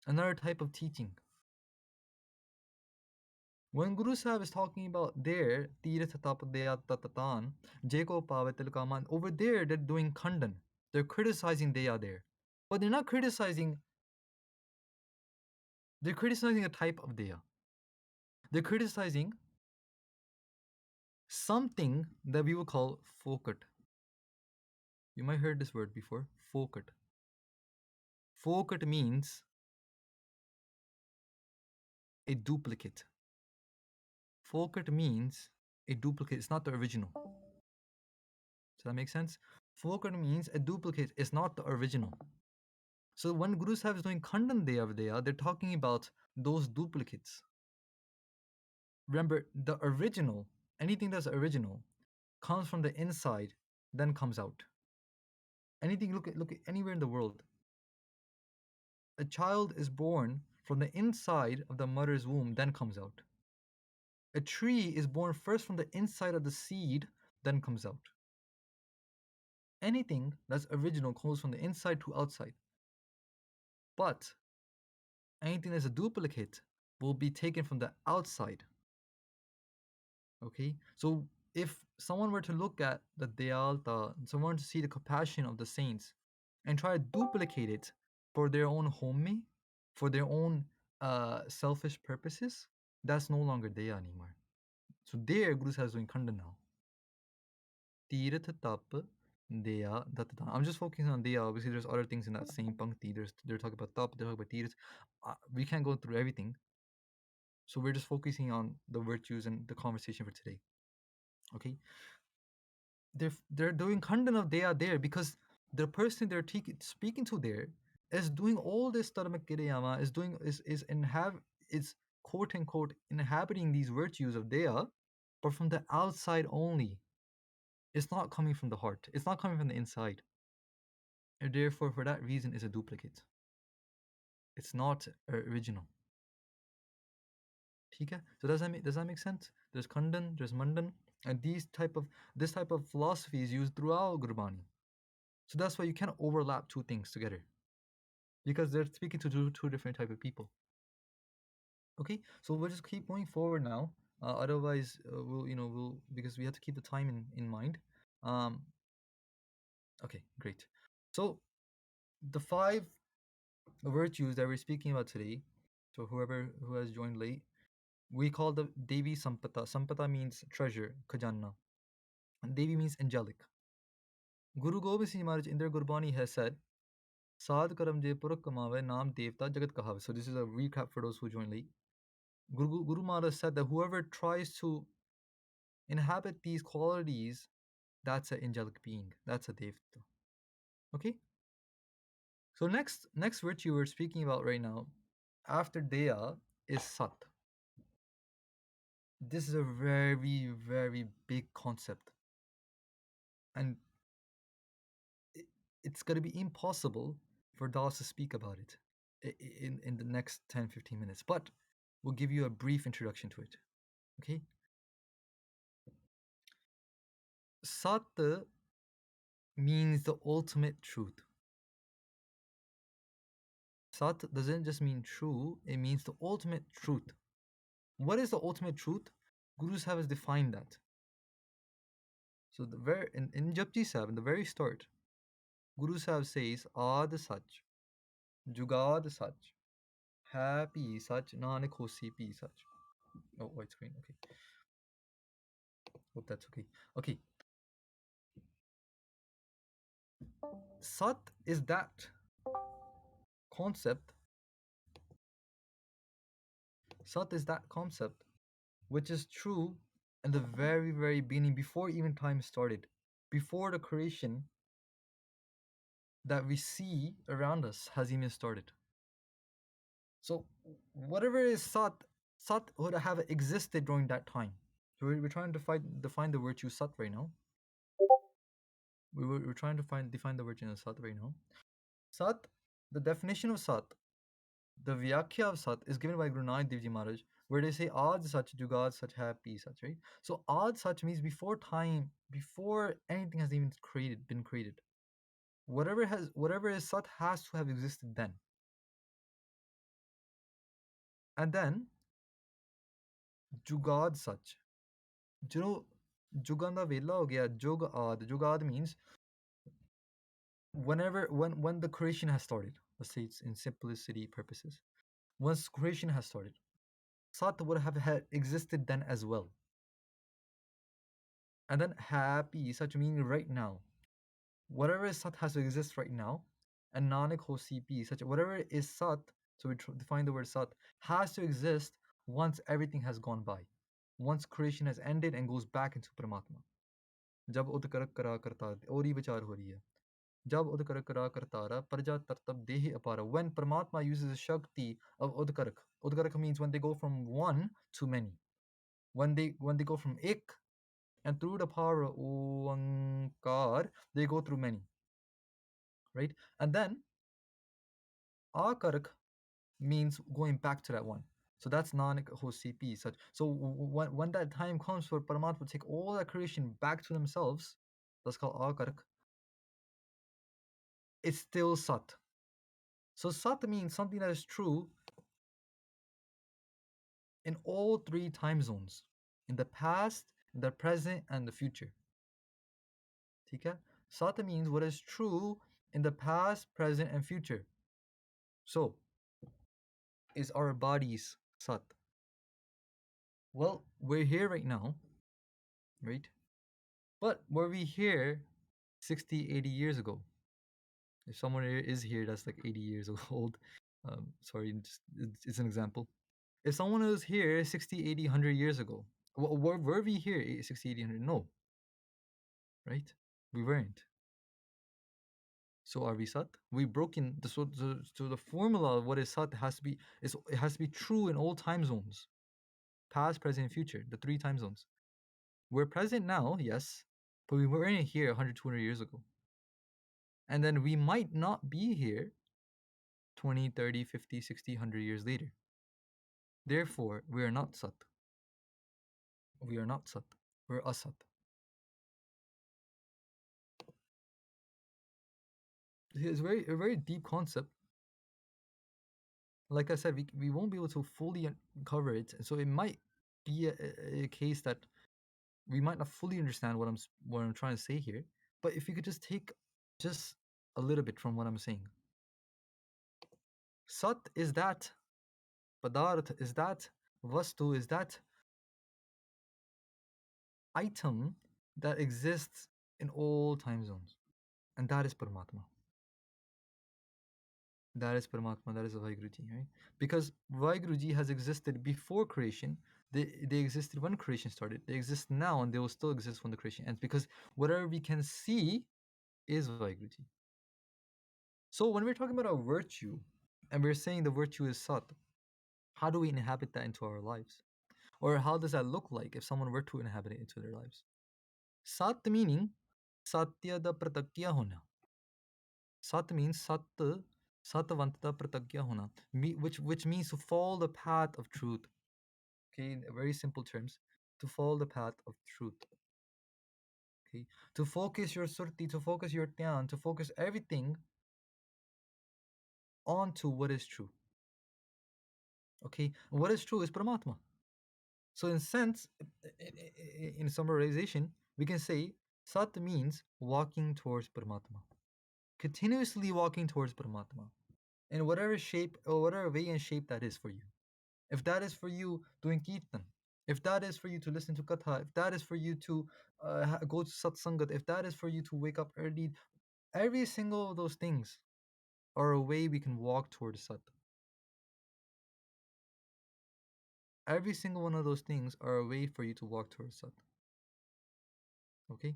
[SPEAKER 2] another type of teaching. When Guru Sahib is talking about there, Tirath Tapadaya Tatatan, Jeko Pavetil over there they're doing Khandan. They're criticizing Deya there. But they're not criticizing, they're criticizing a type of Deya. They're criticizing something that we would call Fokat. You might have heard this word before, Fokat. Fokat means a duplicate. Fokat means a duplicate. It's not the original. Does that make sense? Fokat means a duplicate. It's not the original. So when Guru Sahib is doing Khandan Deya, they're talking about those duplicates. Remember, the original, anything that's original, comes from the inside, then comes out. Anything, look at anywhere in the world. A child is born from the inside of the mother's womb, then comes out. A tree is born first from the inside of the seed, then comes out. Anything that's original comes from the inside to outside. But anything that's a duplicate will be taken from the outside. Okay, so if someone were to look at the Dayalta, someone to see the compassion of the saints and try to duplicate it for their own home, for their own selfish purposes, that's no longer Daya anymore. So there, Guru Sahib is doing Khandan now. Tirath Tap Daya Dattatan. I'm just focusing on Daya. Obviously, there's other things in that same Pankti. They're talking about Tap, they're talking about Tirath. We can't go through everything. So we're just focusing on the virtues and the conversation for today. Okay, they're doing Khandan of Daya there because the person they're speaking to there is doing all this Dharma Kiriyama, is quote unquote inhabiting these virtues of Daya, but from the outside only. It's not coming from the heart. It's not coming from the inside. And therefore, for that reason, is a duplicate. It's not original. Okay? So does that make sense? There's Khandan, there's Mandan, and this type of philosophy is used throughout Gurbani. So that's why you can't overlap two things together, because they're speaking to two different type of people. Okay, so we'll just keep going forward now. Otherwise, we'll because we have to keep the time in mind. Okay, great. So the 5 virtues that we're speaking about today, so whoever who has joined late, we call the Devi Sampata. Sampata means treasure, Khajana, and Devi means angelic. Guru Gobind Singh Maharaj in their Gurbani has said, Sad karam je purak kamave naam devta jagat kahave. So this is a recap for those who joined late. Guru Maharaj said that whoever tries to inhabit these qualities, that's an angelic being, that's a devta. Okay? So next virtue we're speaking about right now, after Deya, is Sat. This is a very, very big concept. And it's going to be impossible for Das to speak about it in the next 10-15 minutes. But we'll give you a brief introduction to it. Okay? Sat means the ultimate truth. Sat doesn't just mean true, it means the ultimate truth. What is the ultimate truth? Gurus have defined that. So in Japji Sahib, in the very start, Guru Sahib says, Aad Sach, Jugad Sach, Happy Sach, Nanak Hosi Pi Sach. Oh, white screen, okay. Hope that's okay. Okay. Sat is that concept. Sat is that concept which is true in the very, very beginning, before even time started, before the creation that we see around us has even started. So whatever is Sat, Sat would have existed during that time. So we're trying to define the virtue Sat right now. We're trying to define the virtue of Sat right now. Sat, the definition of Sat, the Vyakhya of Sat is given by Guru Nanak Dev Ji Maharaj, where they say Ad Sach, Jugad Sach, Happy Sach, right? So Ad Sach means before time, before anything has even been created. Whatever is Sat has to have existed then. And then Jugad Sach. You know, Juganda Vela ho gaya, Jugad. Jugad means when the creation has started. Let's say it's in simplicity purposes. Once creation has started, Sat would have had existed then as well. And then happy, such meaning right now. Whatever is Sat has to exist right now. And Nanak ho CP, such whatever is Sat, so we define the word Sat, has to exist once everything has gone by. Once creation has ended and goes back into Paramatma. जब उदकरक करा करता और ही विचार हो रही है जब उदकरक करा करतारा प्रजा तरतब देहि apara. When Paramatma uses the Shakti of Udkarak means when they go from one to many. When they go from ik and through the power of Oankar, they go through many. Right? And then Akarak means going back to that one. So that's Nanak ho CP. Such. So when that time comes for Paramatma to take all that creation back to themselves, that's called Akarak. It's still Sat. So Sat means something that is true in all three time zones, in the past, in the present, and the future. Okay? Sat means what is true in the past, present, and future. So, is our bodies Sat? Well, we're here right now, right? But were we here 60, 80 years ago? If someone is here that's like 80 years old, sorry, it's an example. If someone was here 60, 80, 100 years ago, were we here 60, 80, 100? No, right? We weren't. So are we Sat? We've broken so the formula of what is Sat has to be it has to be true in all time zones, past, present, and future, the three time zones. We're present now, yes, but we weren't here 100, 200 years ago. And then we might not be here 20, 30, 50, 60, 100 years later. Therefore, we are not Sat. We are not Sat. We're Asat. It's a very deep concept. Like I said, we won't be able to fully cover it. So it might be a case that we might not fully understand what I'm trying to say here. But if you could just take just a little bit from what I'm saying. Sat is that Padarth, is that Vastu, is that item that exists in all time zones. And that is Paramatma. That is Paramatma, that is Vaiguruji, right? Because Vaiguruji has existed before creation. They existed when creation started. They exist now and they will still exist when the creation ends. Because whatever we can see is Vaiguruji. So when we're talking about our virtue, and we're saying the virtue is Sat, how do we inhabit that into our lives? Or how does that look like if someone were to inhabit it into their lives? Sat meaning Satya da pratakya hona. Sat means Sat, Satvantata pratakya hona, which means to follow the path of truth. Okay, in very simple terms, to follow the path of truth. Okay, to focus your surti, to focus your dhyan, to focus everything onto what is true. Okay, what is true is Paramatma. So in sense, in summarization, we can say Sat means walking towards Paramatma. Continuously walking towards Paramatma. In whatever shape or whatever way and shape that is for you. If that is for you doing kirtan, if that is for you to listen to katha, if that is for you to go to satsangat, if that is for you to wake up early, every single of those things are a way we can walk towards sat. Every single one of those things are a way for you to walk towards sat. Okay,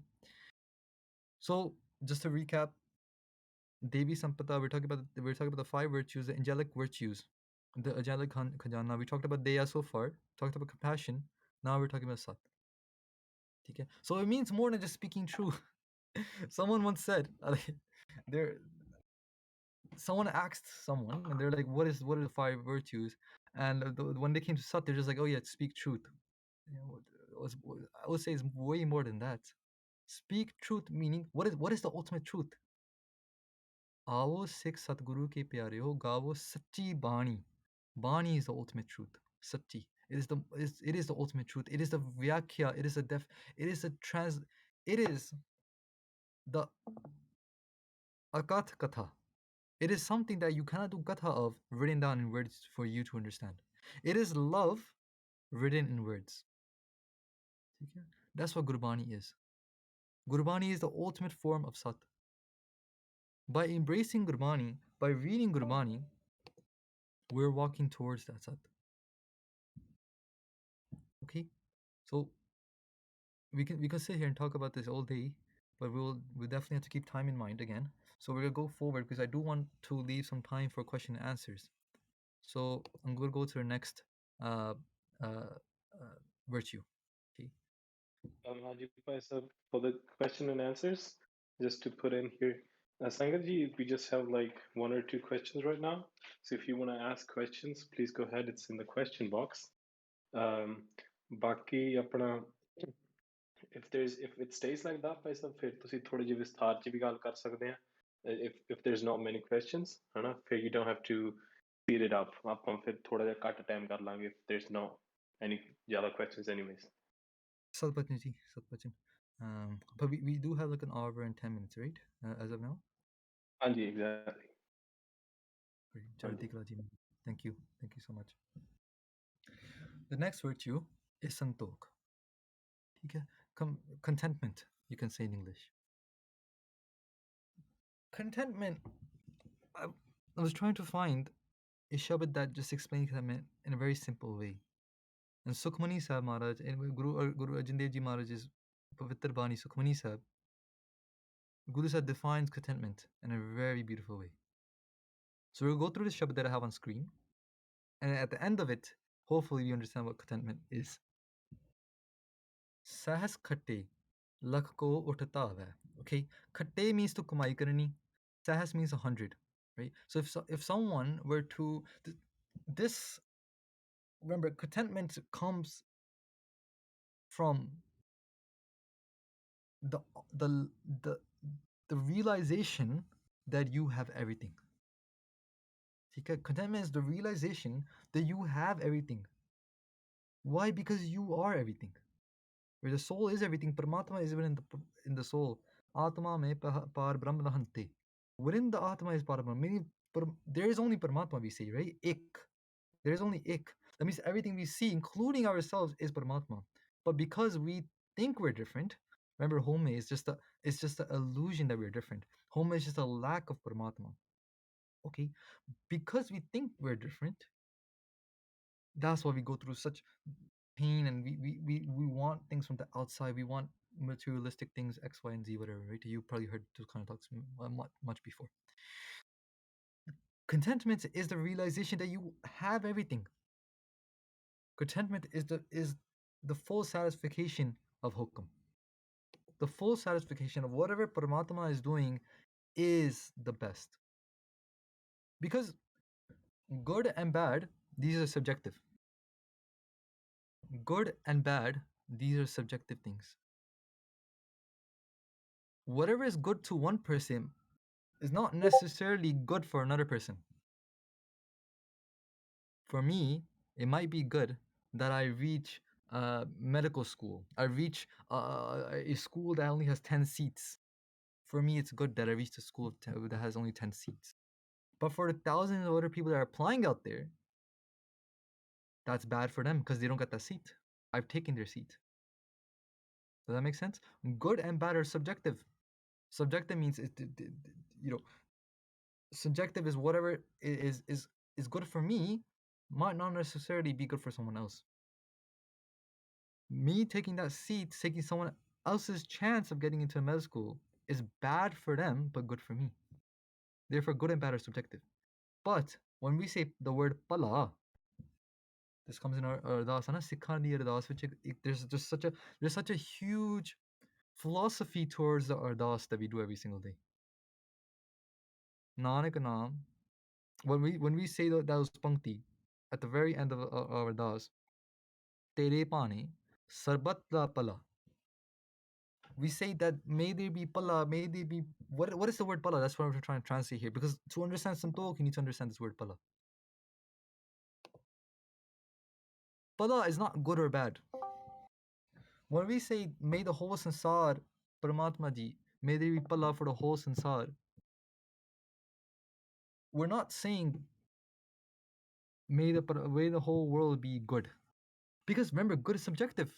[SPEAKER 2] so just to recap, Devi Sampada, we're talking about the five virtues, the angelic virtues, the angelic khajana. We talked about Deya so far, talked about compassion. Now we're talking about Sat. Okay? So it means more than just speaking truth. Someone once said, there, someone asked someone, and they're like, what are the five virtues? And when they came to Sat, they're just like, oh yeah, speak truth. You know, I would say it's way more than that. Speak truth meaning what is the ultimate truth? आओ सिख सतगुरु के प्यारे हो गावो सच्ची बाणी. Bani is the ultimate truth. Satti. It is the ultimate truth. It is the vyakya. It is the it is the it is the akat katha. It is something that you cannot do katha of written down in words for you to understand. It is love written in words. That's what Gurbani is. Gurbani is the ultimate form of Sat. By embracing Gurbani, by reading Gurbani, we're walking towards that Sat. Okay? So we can sit here and talk about this all day, but we'll definitely have to keep time in mind again. So we're gonna go forward because I do want to leave some time for question and answers. So I'm gonna go to the next uh, uh, virtue. Okay.
[SPEAKER 1] Haji Pai sir, for the question and answers, just to put in here, Sangatji, we just have like one or two questions right now. So if you want to ask questions, please go ahead. It's in the question box. बाकी अपना if it stays like that भाई साहब फिर तुसी थोड़ी ਜਿਹੀ ਵਿਸਥਾਰ ਚ ਵੀ ਗੱਲ ਕਰ ਸਕਦੇ ਆ if there's not many questions ਹਨਾ ਫਿਰ you don't have to speed it up ਆਪਾਂ ਫਿਰ ਥੋੜਾ ਜਿਹਾ ਘੱਟ ਟਾਈਮ ਕਰ ਲਾਂਗੇ if there's not any ਜ਼ਿਆਦਾ questions anyways.
[SPEAKER 2] Satbachan ji, Satbachan. But we do have like an hour and 10 minutes, right? As of now.
[SPEAKER 1] Anji, exactly.
[SPEAKER 2] Thank you so much. The next virtue is santok. Okay. Contentment, you can say in English. Contentment. I was trying to find a shabad that just explains contentment in a very simple way. And Sukhmani Sahib Maharaj, and Guru Arjan Dev Ji Maharaj's Pavitr Bani Sukhmani Sahib, Guru Sahib defines contentment in a very beautiful way. So we'll go through the shabad that I have on screen, and at the end of it, hopefully you understand what contentment is. Sahas khatte, lakh ko uthta hai. Okay, khatte means to kamai karani. Sahas means 100, right? So if someone were to this, remember, contentment comes from the the the the realization that you have everything. Contentment is the realization that you have everything. Why? Because you are everything. Where the soul is everything, Paramatma is within the soul. Atma me par Brahma lahante. Within the Atma is Paramatma. Meaning there is only Paramatma, we say, right? Ik. There is only Ik. That means everything we see, including ourselves, is Paramatma. But because we think we're different, remember, home is just the illusion that we're different. Home is just a lack of Paramatma. Okay, because we think we're different, that's why we go through such pain, and we want things from the outside. We want materialistic things, X, Y, and Z, whatever, right? You probably heard those kind of talks much before. Contentment is the realization that you have everything. Contentment is the full satisfaction of hukam. The full satisfaction of whatever Paramatma is doing is the best. Because good and bad, these are subjective. Good and bad, these are subjective things. Whatever is good to one person is not necessarily good for another person. For me, it might be good that I reach medical school. I reach a school that only has 10 seats. For me, it's good that I reach a school that has only 10 seats. But for the thousands of other people that are applying out there, that's bad for them because they don't get that seat. I've taken their seat. Does that make sense? Good and bad are subjective. Subjective means you know, subjective is whatever is good for me might not necessarily be good for someone else. Me taking that seat, taking someone else's chance of getting into a med school is bad for them, but good for me. Therefore, good and bad are subjective. But when we say the word pala, this comes in our ardas, Sikhan di ardas, which there's such a huge philosophy towards the ardas that we do every single day. Nanak Naam. When we say that was pankti at the very end of our ardas, Tere Pani, Sarbat la Pala. We say that may there be pala, may there be what is the word pala? That's what I'm trying to translate here. Because to understand Santok, you need to understand this word pala. Pala is not good or bad. When we say may the whole sansar, Paramatma ji, may there be pala for the whole sansar, we're not saying may the whole world be good. Because remember, good is subjective.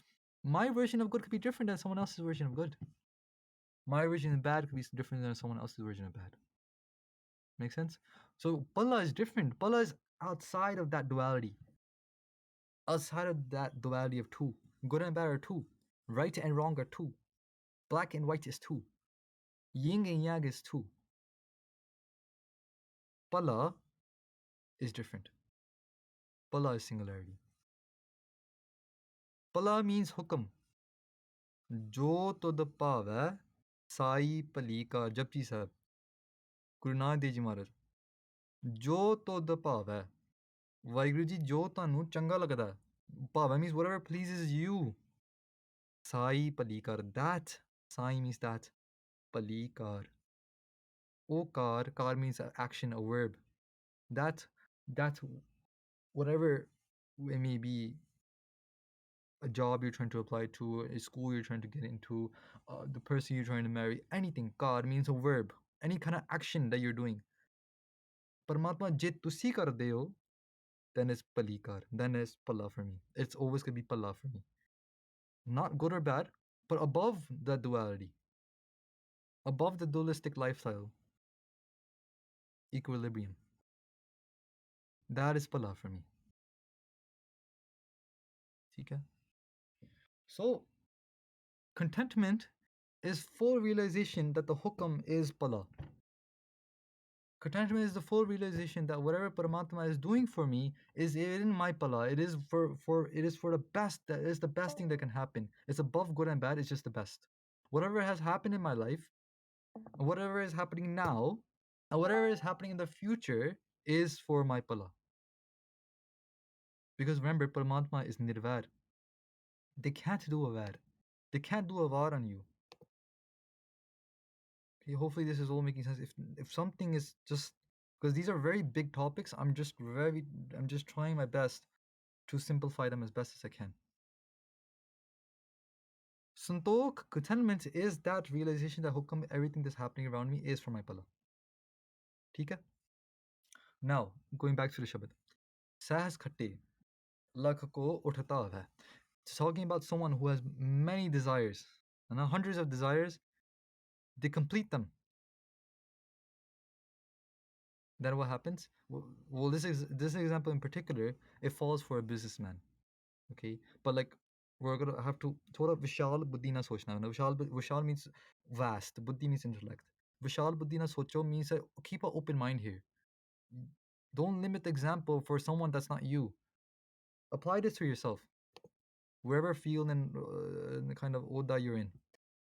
[SPEAKER 2] My version of good could be different than someone else's version of good. My version of bad could be different than someone else's version of bad. Make sense? So pala is different. Pala is outside of that duality. Outside of that duality of two. Good and bad are two. Right and wrong are two. Black and white is two. Yin and yang is two. Pala is different. Pala is singularity. Pala means hukam. Jo to the pava sai pali ka Japji Sahib. Guru Nanak Dev Ji Maharaj. Jo to the pava. Vaheguru ji jo tanu changa lagda. Pava means whatever pleases you. Sai palikar. That. Sai means that. Palikar. Okar. Kar means action, a verb. That whatever it may be, a job you're trying to apply to, a school you're trying to get into, the person you're trying to marry, anything. Kar means a verb. Any kind of action that you're doing. Paramatma je tusi kar deo, then it's palikar. Then it's palla for me. It's always going to be palla for me. Not good or bad, but above the duality. Above the dualistic lifestyle. Equilibrium. That is pala for me. Okay? So, contentment is full realization that the hukam is pala. Contentment is the full realization that whatever Paramatma is doing for me is in my pala. It is for the best. That is the best thing that can happen. It's above good and bad. It's just the best. Whatever has happened in my life, whatever is happening now, and whatever is happening in the future is for my pala. Because remember, Paramatma is nirvad. They can't do a vad. They can't do a vad on you. Okay, hopefully this is all making sense. If something is just because these are very big topics, I'm just trying my best to simplify them as best as I can. Santok, contentment is that realization that hukam, everything that's happening around me is for my pala. Okay? Now, going back to the Shabad. Sahas khatte, lakh ko uthata hai. Talking about someone who has many desires, and hundreds of desires, they complete them. Then what happens? Well, this example in particular, it falls for a businessman. Okay, but like we're gonna have to thoda vishal buddhi na sochna. Now vishal means vast. Buddhi means intellect. Vishal buddhi na socho means keep an open mind here. Don't limit the example for someone that's not you. Apply this to yourself. Wherever field and the kind of oda you're in.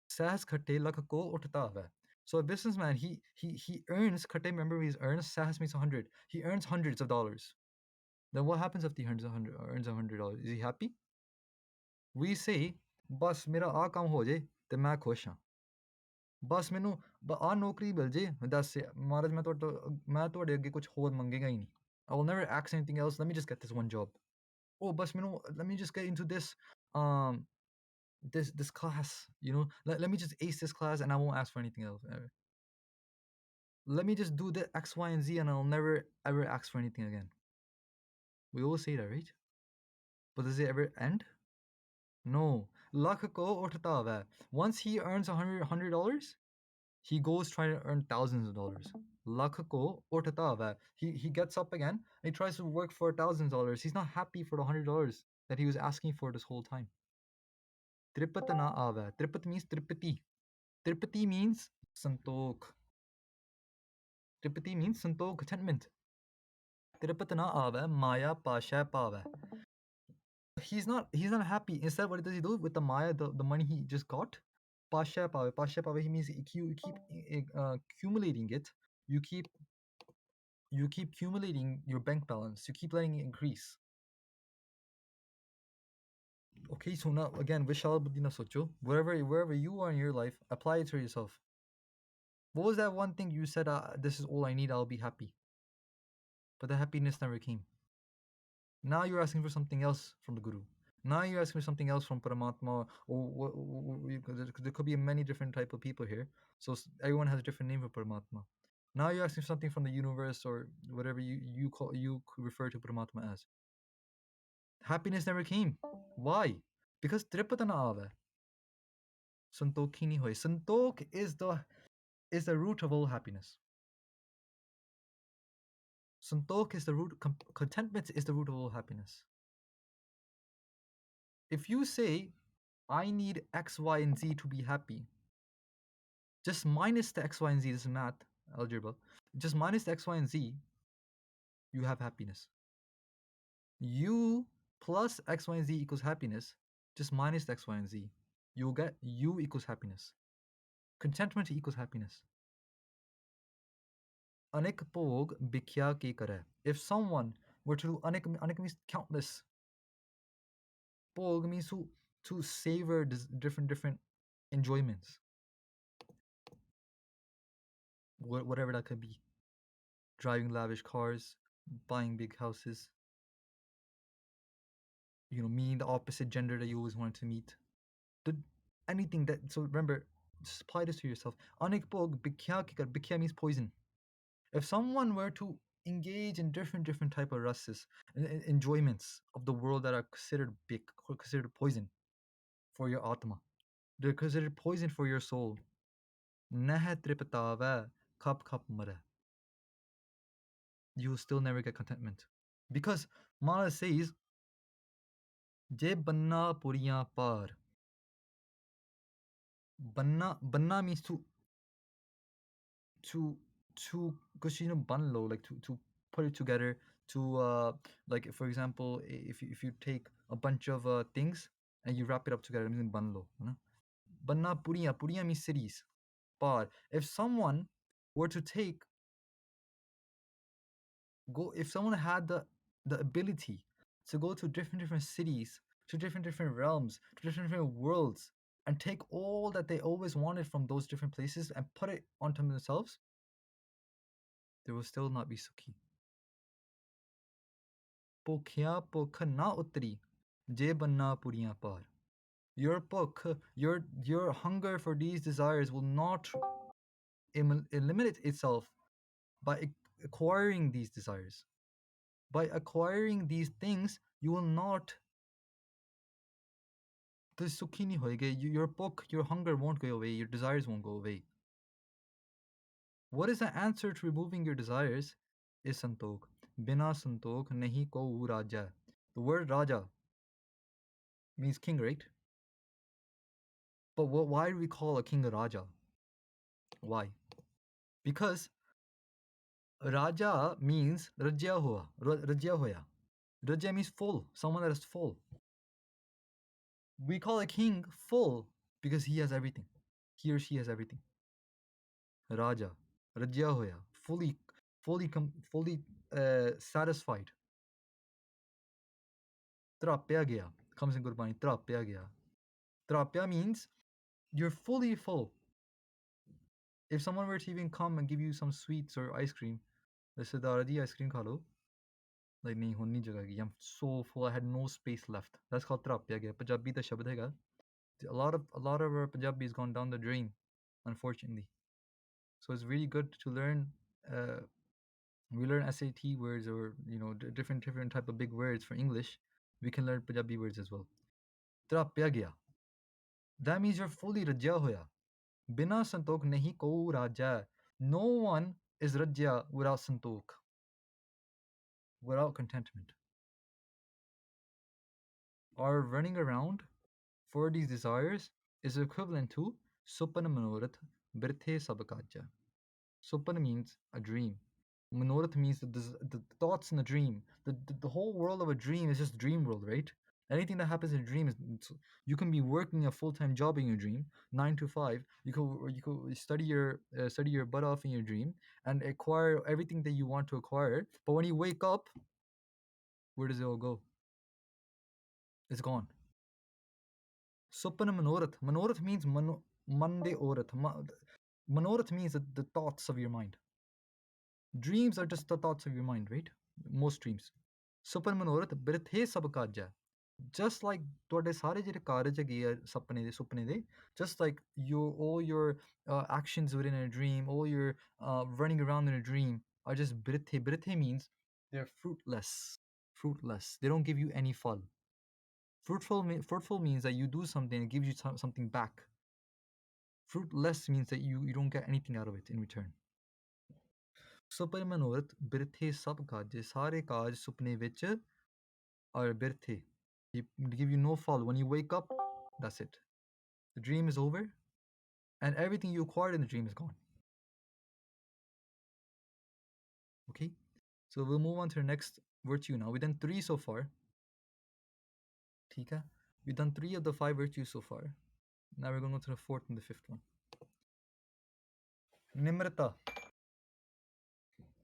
[SPEAKER 2] Sahas khatte lakh ko uthta hai. So a businessman, he earns khatte. Remember, he earns sahas means 100. He earns hundreds of dollars. Then what happens if he earns $100? Is he happy? We say, बस मेरा आ काम हो जाए ते मैं खुश हाँ. बस मैनू आ नौकरी मिल जाए दस से महाराज मैं ਤੁਹਾਡੇ ਅੱਗੇ ਕੁਝ ਹੋਰ ਮੰਗੇਗਾ ਹੀ ਨਹੀਂ. I will never ask anything else. Let me just get this one job. Oh, बस मैनू let me just get into this this class, you know. Let me just ace this class and I won't ask for anything else. Let me just do the X, Y, and Z and I'll never ever ask for anything again. We always say that, right? But does it ever end? No, lakh ko uthta hai. Once he earns $100, he goes trying to earn thousands of dollars. Lakh ko uthta hai. He gets up again and he tries to work for $1,000. He's not happy for the $100 that he was asking for this whole time. Tripat na ave. Tripat means tripati. Tripati means santokh. Tripati means santokh, contentment. Tripat na ave. Maya pasha pave. He's not happy. Instead, what does he do with the maya, the money he just got? Pasha pave. Pasha pave, he means you keep accumulating it. You keep accumulating your bank balance. You keep letting it increase. Okay, so now again, Vishal Buddhina Socho, wherever you are in your life, apply it to yourself. What was that one thing you said, this is all I need, I'll be happy? But the happiness never came. Now you're asking for something else from the Guru. Now you're asking for something else from Paramatma, or there could be many different type of people here. So everyone has a different name for Paramatma. Now you're asking for something from the universe or whatever you refer to Paramatma as. Happiness never came. Why? Because Tripatana ave. Santokhi nahi hoye. Santokh is the root of all happiness. Santokh is the root. Contentment is the root of all happiness. If you say, I need X, Y, and Z to be happy, just minus the X, Y, and Z, this is math, algebra, just minus the X, Y, and Z, you have happiness. U plus X, Y, and Z equals happiness, just minus the X, Y, and Z. You'll get U equals happiness. Contentment equals happiness. Anek pog bikya ke kare. If someone were to do anek means countless. Pog means to savor different enjoyments. Whatever that could be. Driving lavish cars, buying big houses, meeting the opposite gender that you always wanted to meet. Anything that, so remember, just apply this to yourself. Anek pog bikya ke kare. Bikya means poison. If someone were to engage in different type of rases, enjoyments of the world that are considered big, considered poison for your atma, they're considered poison for your soul. Naha tripatava kap mara. You will still never get contentment. Because Mala says, Je banna puriyan par. Banna means to because ban lo, like to put it together, to like, for example, if you take a bunch of things and you wrap it up together, it means ban lo. Banna puriya means cities. Par. If someone were to if someone had the ability to go to different cities, to different realms, to different worlds, and take all that they always wanted from those different places and put it onto themselves, they will still not be sukhi. Pokhya pokh na utri, je banna puriyan par. Your pokh, your hunger for these desires will not eliminate itself by acquiring these desires. By acquiring these things, you will not. Your pokh, your hunger won't go away, your desires won't go away. What is the answer to removing your desires? Is santokh. Bina santokh nahi ko raja. The word raja means king, right? But why do we call a king a raja? Why? Because raja means rajya hoya. Rajya means full, someone that is full. We call a king full because he has everything. He or she has everything. Raja, rajya hoya, fully satisfied. Trapya gaya comes in Gurbani. Trapya gaya. Trapya means you're fully full. If someone were to even come and give you some sweets or ice cream, they said, "Dadi, ice cream khalo." Like, nahi honni jagah ki. I'm so full. I had no space left. That's called trapya gaya. Punjabi da shabd hai. A lot of our Punjabi has gone down the drain, unfortunately. So it's really good to learn. We learn SAT words, or different type of big words for English. We can learn Punjabi words as well. ਤਰਾਪਿਆ ਗਿਆ। That means you're fully ਰੱਜਿਆ ਹੋਇਆ। ਬਿਨਾ ਸੰਤੋਖ ਨਹੀਂ ਕੋ ਰਾਜਾ। No one is ਰੱਜਿਆ without Santokh, without contentment. Our running around for these desires is equivalent to Supan Manorath Birthe Sabakaja. Supan means a dream. Manorath means the thoughts in a dream. The whole world of a dream is just dream world, right? Anything that happens in a dream is, you can be working a full-time job in your dream, 9 to 5. You could study your butt off in your dream and acquire everything that you want to acquire. But when you wake up, where does it all go? It's gone. Supana Manorath. Manorath means Mande Orath. Manorath means the thoughts of your mind. Dreams are just the thoughts of your mind, right? Most dreams. Supan Manorath Birthe Sabakaja. Just like ਤੁਹਾਡੇ ਸਾਰੇ ਜਿਹੜੇ ਕਾਰਜ ਹੈਗੇ ਆ ਸੁਪਨੇ ਦੇ, just like all your actions within a dream, all your running around in a dream are just birthe. Birthe means they're fruitless. They don't give you any fal. Fruitful means that you do something and it gives you something back. Fruitless means that you don't get anything out of it in return. ਸੁਪਨ ਮਨੋਰਥ ਬਿਰਥੇ ਸਭ ਕਾਜੇ ਸਾਰੇ ਕਾਜ ਸੁਪਨੇ ਵਿੱਚ are birthe. They give you no fall. When you wake up, that's it. The dream is over and everything you acquired in the dream is gone. Okay? So we'll move on to the next virtue now. We've done 3 so far. Tika? We've done 3 of the 5 virtues so far. Now we're going to go to the 4th and the 5th one. Nimrata.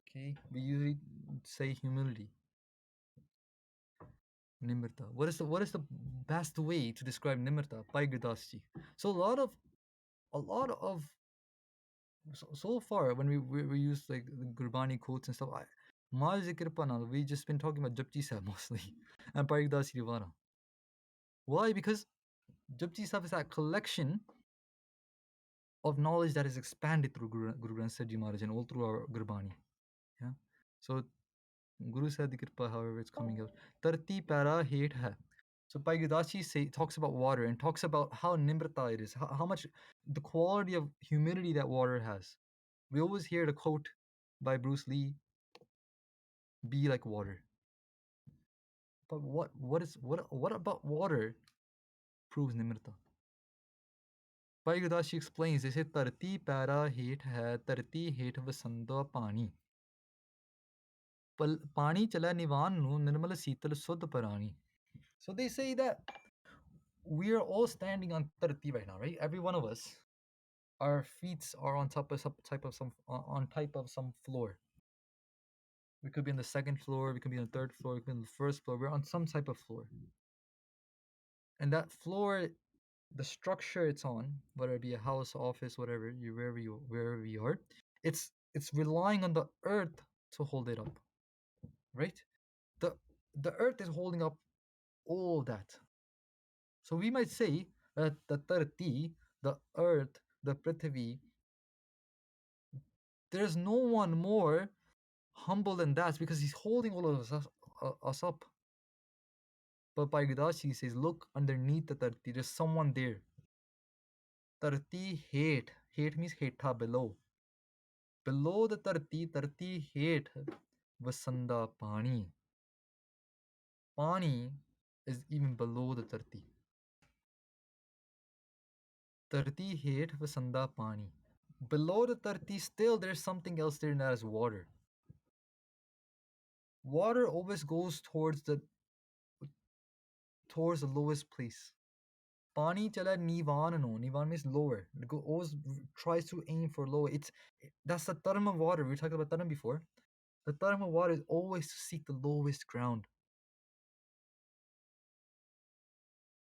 [SPEAKER 2] Okay? We usually say humility. Nimrata. What is the best way to describe Nimrata? Bhai Gurdas Ji. So a lot of so far when we use like the Gurbani quotes and stuff, we've just been talking about Japji Sahib mostly and Bhai Gurdas Ji Rivana. Why? Because Japji Sahib is that collection of knowledge that is expanded through Guru Granth Sahib Ji Maharaj and all through our Gurbani. Yeah. So Guru Sahib Di Kripa, however it's coming out. Tarti para het hai. So Bhai Gurdas Ji talks about water and talks about how nimrata it is, how much the quality of humility that water has. We always hear the quote by Bruce Lee, be like water. But what about water proves nimrata? Bhai Gurdas Ji explains, they say tarti para het hai, tarti het vasanda pani. Pani chala nivan nu nirmal sital sudh parani. So they say that we are all standing on tarti right now, right? Every one of us, our feet are on top of some floor. We could be on the 2nd floor, we could be on the 3rd floor, we could be on the 1st floor. We're on some type of floor. And that floor, the structure it's on, whether it be a house, office, whatever, wherever you are, it's relying on the earth to hold it up, right? The earth is holding up all that. So we might say that the Tarti, the earth, the Prithvi, there's no one more humble than that because he's holding all of us up. But Bhai Gurdas Ji says, look underneath the Tarti, there's someone there. Tarti hate. Hate means heta, below. Below the Tarti hate Vasanda Pani. Pani is even below the Tarti. Tarti hate Vasanda Pani. Below the Tarti, still there's something else there, and that is water. Water always goes towards the lowest place. Pani chala nivan no. Nivan means lower. It always tries to aim for lower. That's the dharma of water. We talked about dharma before. The dharma of water is always to seek the lowest ground.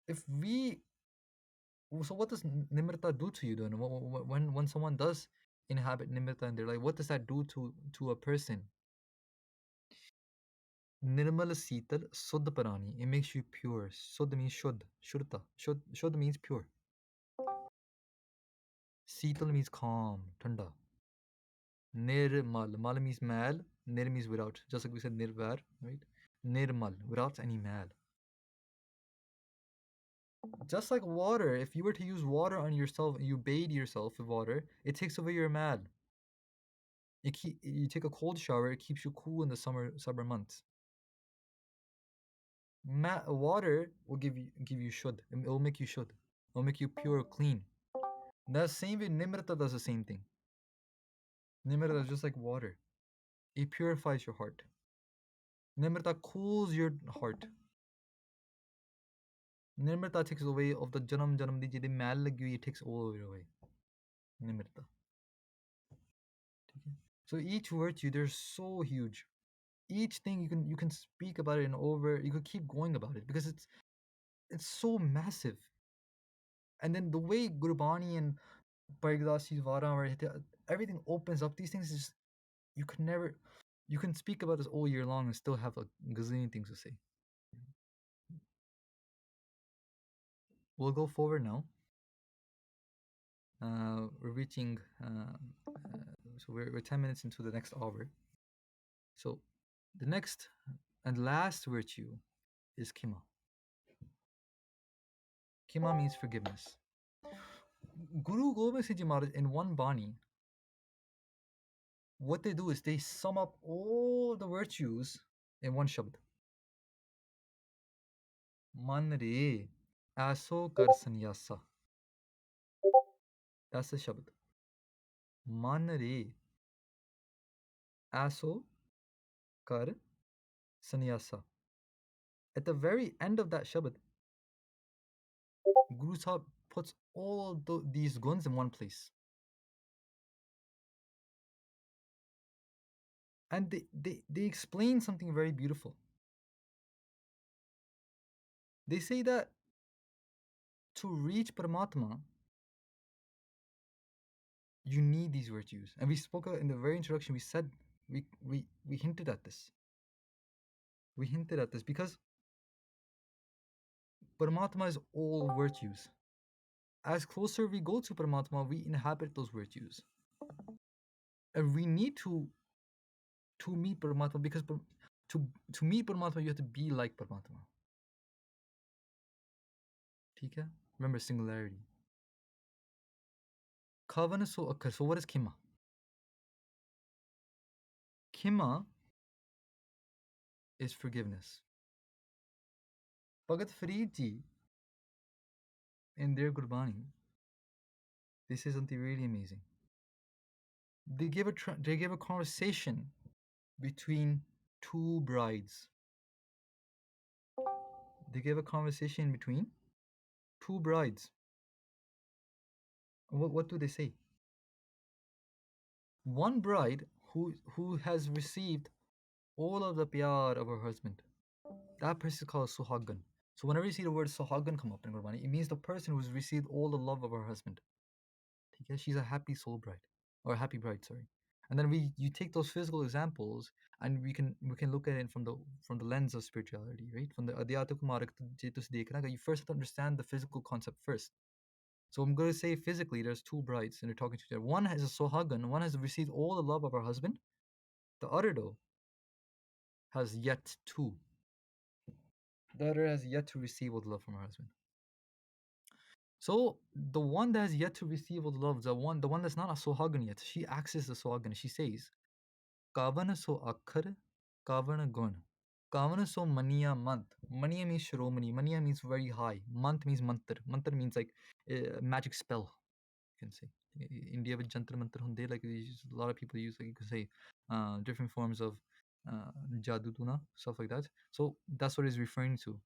[SPEAKER 2] So what does nimrata do to you then? When someone does inhabit nimrata in their life, what does that do to a person? Nirmal Sital Suddha Parani. It makes you pure. Suddha means Shuddha. Shuddha means pure. Sital means calm, Thanda. Nirmal. Mal means mal. Nir means without. Just like we said nirvar, right? Nirmal, without any mal. Just like water, if you were to use water on yourself and you bathe yourself with water, it takes away your mad. You take a cold shower, it keeps you cool in the summer months. Water will give you shud. It will make you shud. It will make you pure, clean. That same way, nimrata does the same thing. Nimrata is just like water. It purifies your heart. Nimrata cools your heart. Nimrata takes away of the janam di jede mail lagi hui, it takes all of it away. Nimrata. So each virtue, they're so huge. Each thing you can speak about it and over. You could keep going about it because it's so massive. And then the way Gurbani and Parigdasi's Vara, everything opens up. These things is you can never. You can speak about this all year long and still have a gazillion things to say. We'll go forward now. We're reaching. So we're 10 minutes into the next hour. So the next and last virtue is kima. Kima means forgiveness. Guru Gobind Singh Ji Maharaj in one Bani, what they do is they sum up all the virtues in one shabd. Man re aso kar sanyasa. That's the shabd. Man re aso kar sanyasa. At the very end of that shabd, Guru Sahib puts all these guns in one place. And they explain something very beautiful. They say that to reach Paramatma, you need these virtues. And we spoke in the very introduction, we said, we hinted at this. We hinted at this because Paramatma is all virtues. As closer we go to Paramatma, we inhabit those virtues. And we need to meet Paramatma because to meet Paramatma, you have to be like Paramatma. Okay? Remember singularity. Kavana so occur. So what is Kima? Kima is forgiveness. Bhagat Farid Ji, in their Gurbani, they say something really amazing. They gave a conversation between two brides. They gave a conversation between two brides. What do they say? One bride who has received all of the pyar of her husband. That person is called Suhagan. So whenever you see the word Suhagan come up in Gurbani, it means the person who's received all the love of her husband. Okay? She's a happy soul bride. Or a happy bride, sorry. And then you take those physical examples and we can look at it from the lens of spirituality, right? From the Adhyatmik Marg Chetus Dekhna, you first have to understand the physical concept first. So I'm going to say physically, there's two brides and they're talking to each other. One has a Sohagan, one has received all the love of her husband. The other, though, has yet to. The other has yet to receive all the love from her husband. So the one that has yet to receive all the love, the one that's not a Sohagan yet, she acts as a Sohagan. She says, Kavana so akhar, Kavana gun. Kavana so maniya mant. Maniya means Shiromani. Maniya means very high. Mant means mantar. Mantar means like magic spell, you can say. India with jantar mantar hunde, like a lot of people use, like you could say, different forms of jadoo tuna, stuff like that. So that's what it's referring to.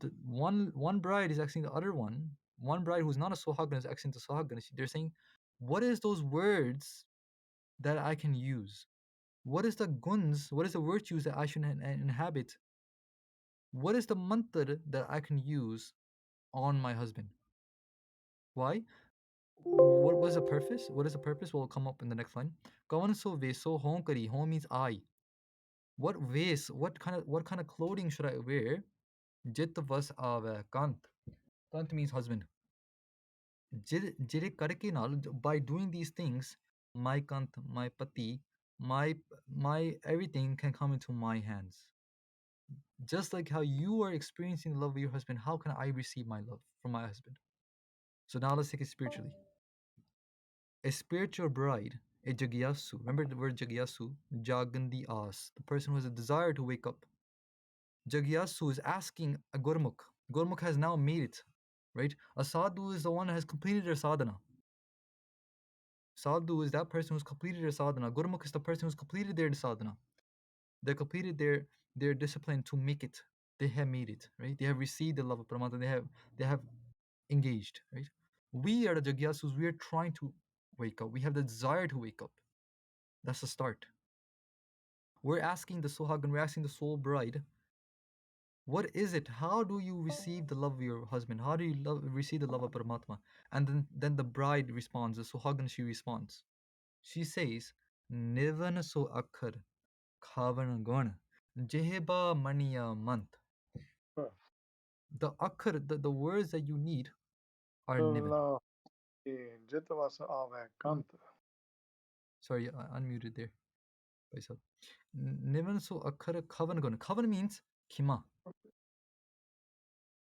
[SPEAKER 2] The one bride is asking the other one. One bride who's not a Sohagan is asking the Sohagan. They're saying, what is those words that I can use? What is the guns? What is the virtues that I should inhabit? What is the mantra that I can use on my husband? Why? What was the purpose? What is the purpose? Will come up in the next line. Kavan so veso hon kari. Hon means I. What vase? What kind of clothing should I wear? Jit vas ave kant. Kant means husband. Jire karke naal, by doing these things, my kant, my pati, my everything can come into my hands. Just like how you are experiencing the love of your husband, how can I receive my love from my husband? So now let's take it spiritually. A spiritual bride, a jagyasu. Remember the word jagyasu? Jagandi as, the person who has a desire to wake up. Jagyasu is asking a Gurmukh. Gurmukh has now made it, right? A sadhu is the one who has completed their sadhana. Sadhu is that person who's completed their sadhana. Gurmukh is the person who's completed their sadhana. They completed their discipline to make it. They have made it, right? They have received the love of Paramatma. They have engaged, right? We are the Jagyasus. We are trying to wake up. We have the desire to wake up. That's the start. We're asking the Sohagan, we're asking the soul bride, what is it? How do you receive the love of your husband? How do you receive the love of Paramatma? And then the bride responds, the Sohagan, she responds. She says, Nivan so akhar khavan gun jeheba maniya mant. The akhar, the words that you need are Nivan. Sorry, I unmuted there. Myself. Nivan so akhar khavan gun. Khavan means kima.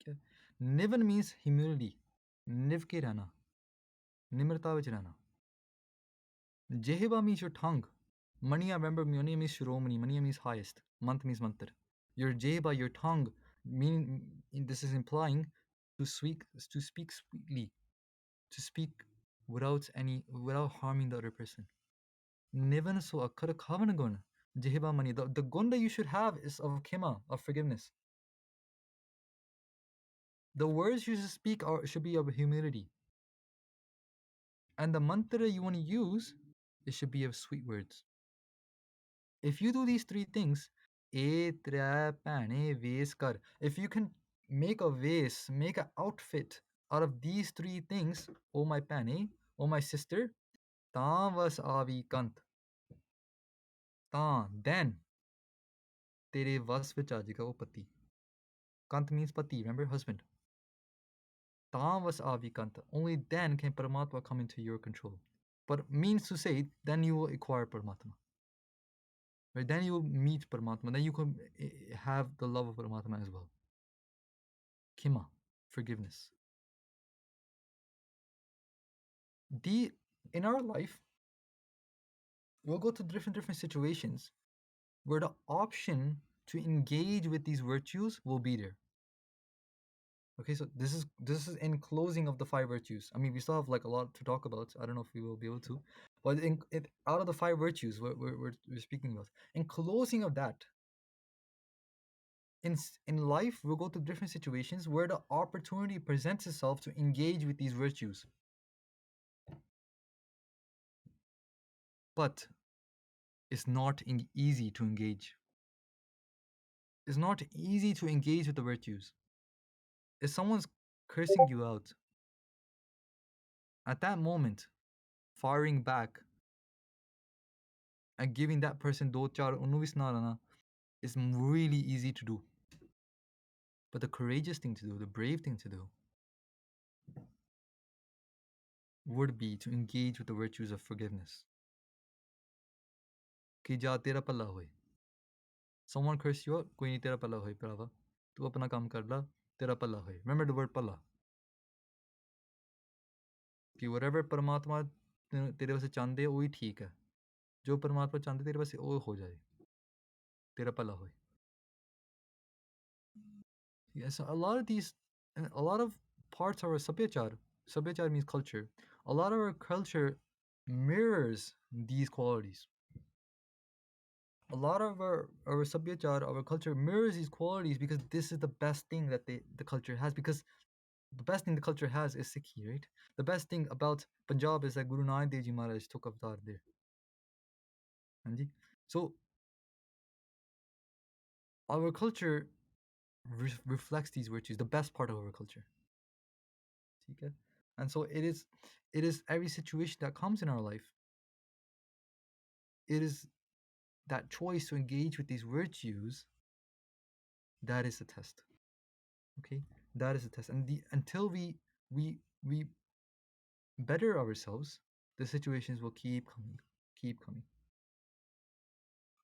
[SPEAKER 2] Okay. Nivan means humility. Niv ke rehna. Nimrta vich rehna. Jeheba means your tongue. Maniya, remember, Maniya means Shiromani. Maniya means highest. Mant means mantar. Your jeheba, your tongue, meaning this is implying to speak sweetly, to speak without harming the other person. Nivan so akkar khavan gun. Jeheba mani. The gun that you should have is of kima, of forgiveness. The words you should speak should be of humility. And the mantra you want to use, it should be of sweet words. If you do these three things, if you can make a vase, make an outfit out of these three things, oh my pane, oh my sister, was avi kant. Then tere vas vich aajega o pati. Kant means pati, remember, husband. Was avi kant. Only then can Paramatma come into your control. But means to say, then you will acquire Paramatma. Right? Then you will meet Paramatma. Then you can have the love of Paramatma as well. Kima, forgiveness. In our life, we'll go to different situations where the option to engage with these virtues will be there. Okay, so this is in closing of the 5 virtues. I mean, we still have like a lot to talk about. I don't know if we will be able to, but out of the 5 virtues we're speaking about, in closing of that, in life, we'll go to different situations where the opportunity presents itself to engage with these virtues. But it's not easy to engage. It's not easy to engage with the virtues. If someone's cursing you out, at that moment, firing back and giving that person do char unuvisnarana is really easy to do. But the courageous thing to do, the brave thing to do, would be to engage with the virtues of forgiveness. Ki ja tera palla hoye. Someone curse you out, koi nahi tera palla hoye prava. Tu apna kaam kar la, tera palla hoye. Remember the word palla. Ki whatever Paramatma tere vaste chande hai, wohi theek hai. Jo Paramatma chande tere vaste wo ho jaye. Tera palla hoye. Yes, a lot of parts of our sabhyachar means culture. A lot of our culture mirrors these qualities. A lot of our sabhyachar, our culture mirrors these qualities because this is the best thing that the culture has. Because the best thing the culture has is Sikhi, right? The best thing about Punjab is that Guru Nanak Dev Ji Maharaj took avatar there. Hanji? So our culture reflects these virtues, the best part of our culture. Okay? And so it is every situation that comes in our life. It is that choice to engage with these virtues that is the test. Okay, that is the test. And until we better ourselves, the situations will keep coming.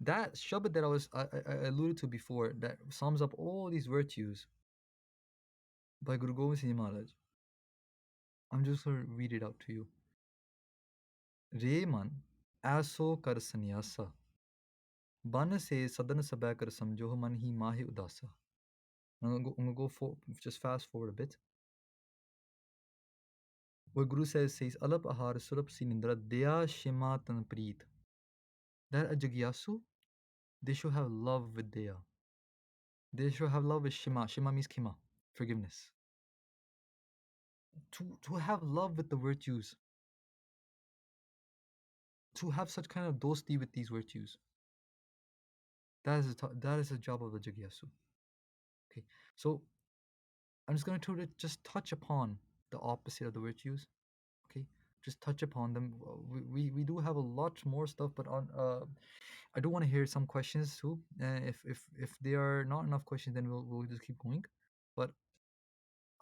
[SPEAKER 2] That Shabad that I alluded to before, that sums up all these virtues by Guru Gobind Singh Ji Maharaj. I'm just going to read it out to you. Re man aso kar sannyasa, ban se sadan sabha kar samjo man hi mahi udasa. I'm gonna go for just fast forward a bit. What Guru says alap ahar surap sinindra daya shima tan preet. That a jagyasu, they should have love with daya. They should have love with shima. Shima means kima, forgiveness. To have love with the virtues, to have such kind of dosti with these virtues, that is the job of the jagyasu. Okay, so I'm just going to just touch upon the opposite of the virtues. Okay, just touch upon them. We do have a lot more stuff, but on I do want to hear some questions too. If there are not enough questions, then we'll just keep going. But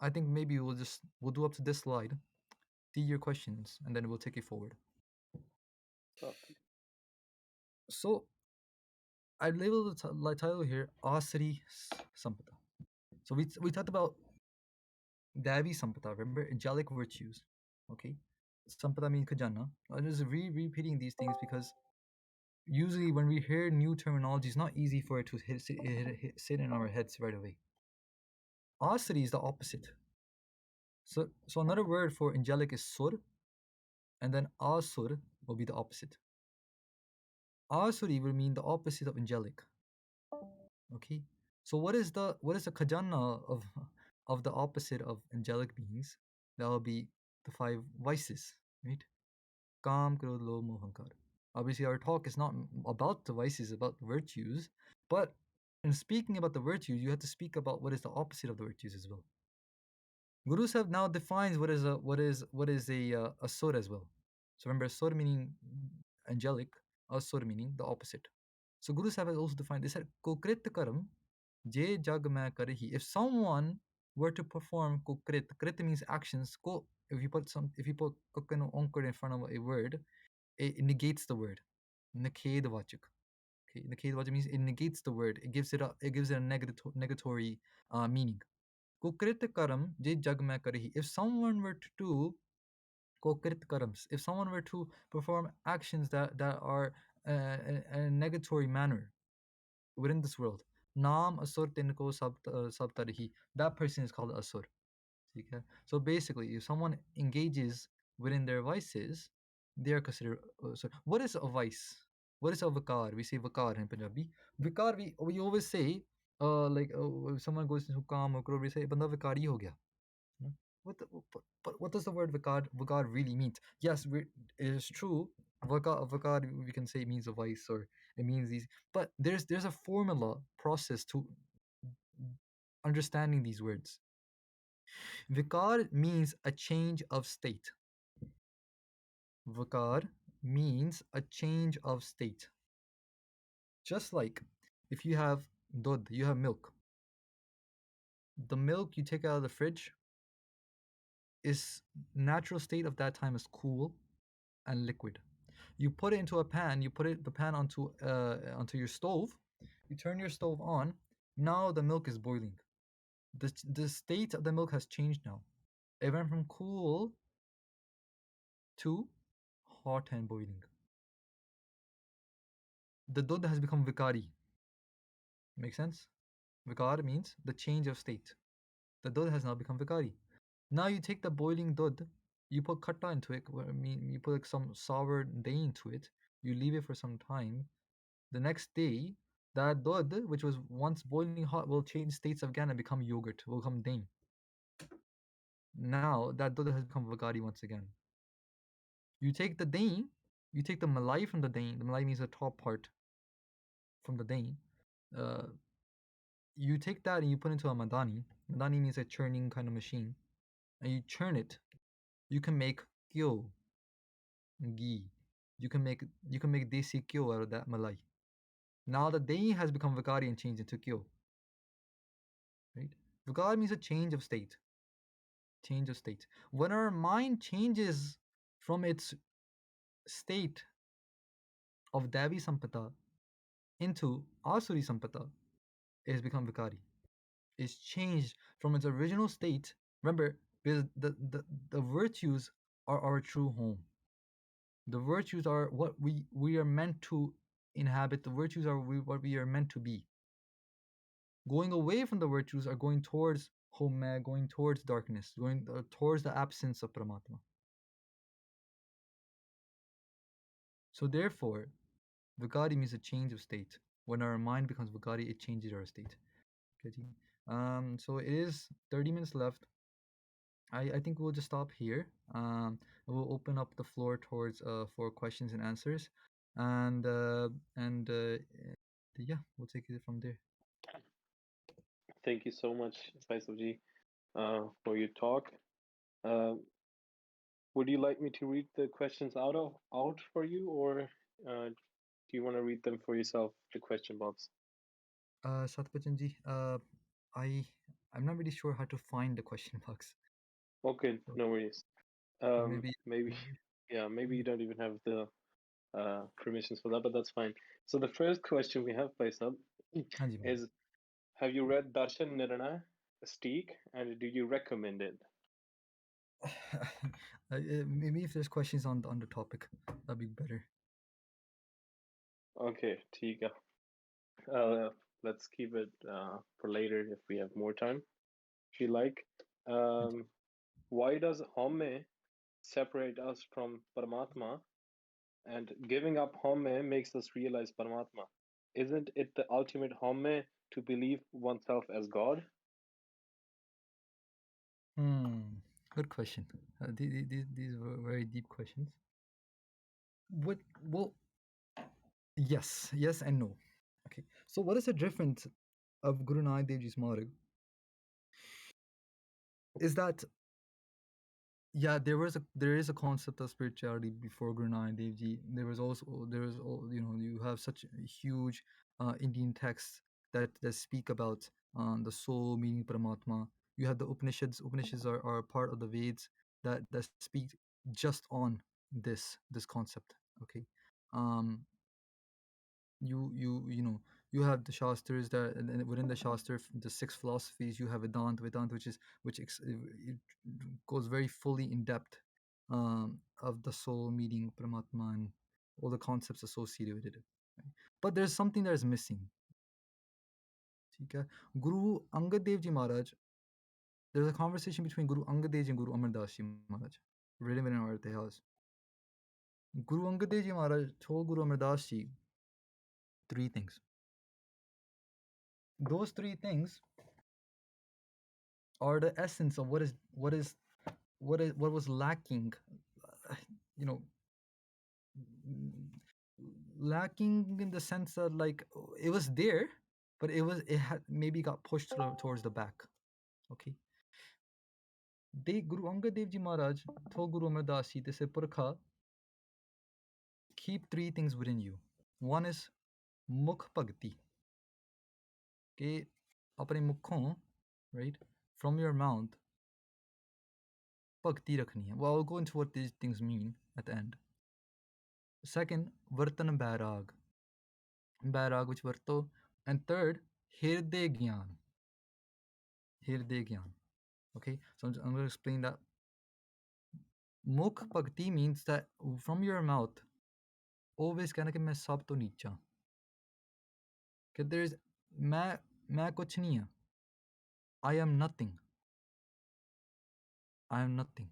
[SPEAKER 2] I think maybe we'll do up to this slide, see your questions, and then we'll take it forward.
[SPEAKER 3] Okay.
[SPEAKER 2] So I labeled the title here Asari Sampada. So we talked about Davi Sampada, remember angelic virtues. Okay, Sampada means khajana. I'm just repeating these things because usually when we hear new terminology, it's not easy for it to sit in our heads right away. Asari is the opposite. So another word for angelic is sur, and then asur will be the opposite. Asuri will mean the opposite of angelic. Okay, so what is the khajana of the opposite of angelic beings? That will be the 5 vices, right? Kam, krodh, lobh, moh, ahankar. Obviously, our talk is not about the vices, about virtues, but in speaking about the virtues, you have to speak about what is the opposite of the virtues as well. Guru Sahib now defines what is a asur as well. So remember, asur meaning angelic, asur meaning the opposite. So Guru Sahib has also defined. They said, "Kokrit karam, je jag mein karihi." If someone were to perform kokrit, krit means actions. Ko, if you put kokano onkar in front of a word, it negates the word. Nakhed-vachak. Okay, nakhed-vachak means it negates the word. It gives it a negatory meaning. Kukrit karam je jag mein karihi. If someone were to do kokrit karams, if someone were to perform actions that are in a negatory manner within this world, naam asur tinko sab tarihi. That person is called asur. Okay? So basically, if someone engages within their vices, they are considered asur. What is a vice? What is a vikar? We say vikar in Punjabi. Vikar, we always say, if someone goes into kam or krodh, we say banda vikari ho gaya. But what does the word vikar really mean? Yes, it is true. Vikar, we can say it means a vice or it means these. But there's a formula process to understanding these words. Vikar means a change of state. Vikar means a change of state. Just like if you have dud, you have milk. The milk you take out of the fridge is natural state of that time is cool and liquid. You put it into a pan. You put the pan onto your stove. You turn your stove on. Now the milk is boiling. The state of the milk has changed now. It went from cool to hot and boiling. The dud has become vikari. Make sense? Vikar means the change of state. The dud has now become vikari. Now you take the boiling dud, you put khatta into it. I mean, you put like some sour dahi into it. You leave it for some time. The next day, that dud, which was once boiling hot, will change states again and become yogurt. Will become dahi. Now that dud has become vikari once again. You take the dahi, you take the malai from the dahi. The malai means the top part from the dahi. Uh, you take that and you put into a madani. Madani means a churning kind of machine, and you churn it. You can make kyo, ghee. You can make desi kyo out of that malai. Now the dahi has become vikari and changed into kyo. Right? Vikari means a change of state. Change of state. When our mind changes from its state of Davi Sampata into Asuri Sampata, it has become Vikari. It's changed from its original state. Remember, because the virtues are our true home. The virtues are what we are meant to inhabit. The virtues are what we are meant to be. Going away from the virtues are going towards home, going towards darkness, going towards the absence of Paramatma. So therefore, Vigari means a change of state. When our mind becomes Vigari, it changes our state. Okay, so it is 30 minutes left. I think we'll just stop here. We'll open up the floor towards for questions and answers, and yeah, we'll take it from there.
[SPEAKER 3] Thank you so much, Faisal Ji, for your talk. Uh, would you like me to read the questions out for you, or do you want to read them for yourself, the question box?
[SPEAKER 2] Satpajan ji, I I'm not really sure how to find the question box.
[SPEAKER 3] Okay,
[SPEAKER 2] So
[SPEAKER 3] no worries.
[SPEAKER 2] maybe
[SPEAKER 3] Maybe, yeah, maybe you don't even have the permissions for that, but that's fine. So the first question we have placed up
[SPEAKER 2] हाँ जी
[SPEAKER 3] is, have you read Darshan Nirana, Steak, and do you recommend it?
[SPEAKER 2] maybe if there's questions on the topic, that'd be better.
[SPEAKER 3] Okay, ठीक है. Let's keep it for later if we have more time, if you like. Why does Homme separate us from Paramatma, and giving up Homme makes us realize Paramatma? Isn't it the ultimate Homme to believe oneself as God?
[SPEAKER 2] Good question. These were very deep questions. What? Well, yes and no. Okay. So what is the difference of Guru Nanak Dev Ji's Marg? Is that yeah, there is a concept of spirituality before Guru Nanak Dev Ji. You have such huge Indian texts that speak about the soul meaning Paramatma. You have the Upanishads. Upanishads are part of the Veds that speak just on this concept. Okay, um, you know you have the shastras and within the shastra the six philosophies you have Vedanta it goes very fully in depth of the soul meeting Paramatma and all the concepts associated with it, right? But there's something that is missing. Okay? Guru Angad Dev Ji Maharaj, there's a conversation between Guru Angad Dev Ji and Guru Amar Das Ji Maharaj written in our Itihas. Guru Angad Dev Ji Maharaj told Guru Amar Das Ji three things. Those three things are the essence of what was lacking, uh, you know lacking in the sense that like it was there, but it had maybe got pushed towards the back. Okay, they Guru Angad Dev Ji Maharaj told Guru Amar Das Ji, they said, Purkha, keep three things within you. One is mukh bhakti, okay, apne mukhon, right, from your mouth bhakti rakhni hai. Well, I'll go into what these things mean at the end. Second, vartan bairag, bairag which varto. And third, hirde gyan, hirde gyan. Okay, so I'm going to explain that. Mukh bhakti means that from your mouth always कहना कि मैं सब तो नीचा, कि there is मैं कुछ नहीं है, I am nothing, I am nothing.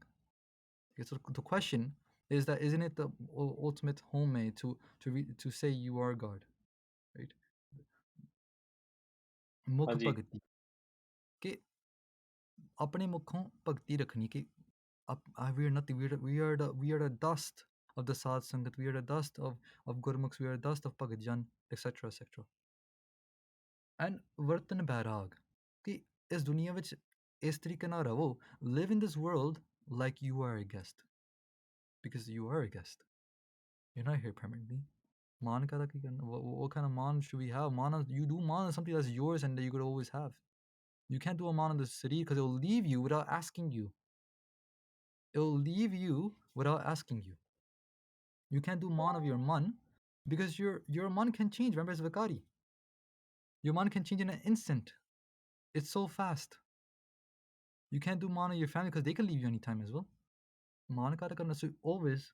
[SPEAKER 2] Okay, so the question is that isn't it the ultimate home to say you are God, right? मुख
[SPEAKER 3] Haji.
[SPEAKER 2] भगति कि अपने मुखों भक्ति रखनी कि we are nothing, we are the dust of the Sad Sangat, we are the dust of Gurmukhs, we are the dust of Bhagat Jan, etc. etc. And Vartan Bairag कि इस दुनिया विच इस तरीके ना रहो, live in this world like you are a guest, because you are a guest, you're not here permanently. Man kada ki karna, what kind of man should we have? Man, you do man something that's yours and that you could always have. You can't do a man in the city because it will leave you without asking you. It will leave you without asking you. You can't do man of your man because your man can change. Remember, it's Vakari. Your man can change in an instant. It's so fast. You can't do man on your family because they can leave you anytime as well. Man kar karna, so always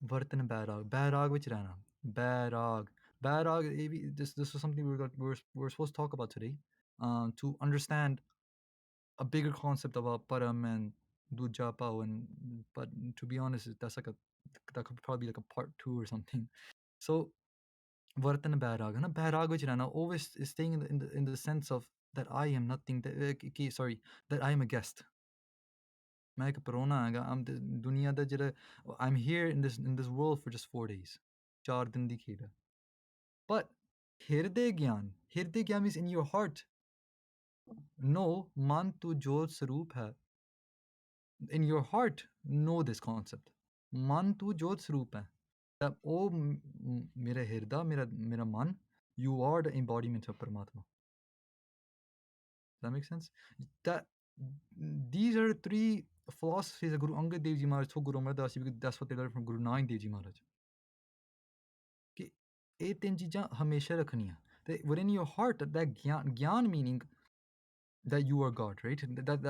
[SPEAKER 2] vartan bairag. Bairag which rana. Bairag. Bairag. This was something we're supposed to talk about today. To understand a bigger concept about param and duja pao, and but to be honest, that's like a that could probably be like a part two or something. So vartan bairag, है ना? bairag which rana always is staying in the sense of that I am nothing. That, sorry, that I am a guest. मैं एक परोना हैगा. दुनिया दा जेह्ड़ा I'm here in this world for just 4 days. 4 दिन दी खेड़ है. But हिरदे ज्ञान means in your heart. No, man tu jod saroop hai. In your heart, know this concept. Man tu jod saroop hai. That oh mera hirda, mera man, you are the embodiment of Paramatma. Does that make sense? That these are three philosophies that Guru Angad Dev Ji Maharaj told Guru Amar Das Ji, because that's what they learned from Guru Nanak Dev Ji Maharaj. कि ਇਹ ਤਿੰਨ ਚੀਜ਼ਾਂ ਹਮੇਸ਼ਾ ਰੱਖਣੀਆਂ ਤੇ within your heart, that gyan meaning that you are God, right? That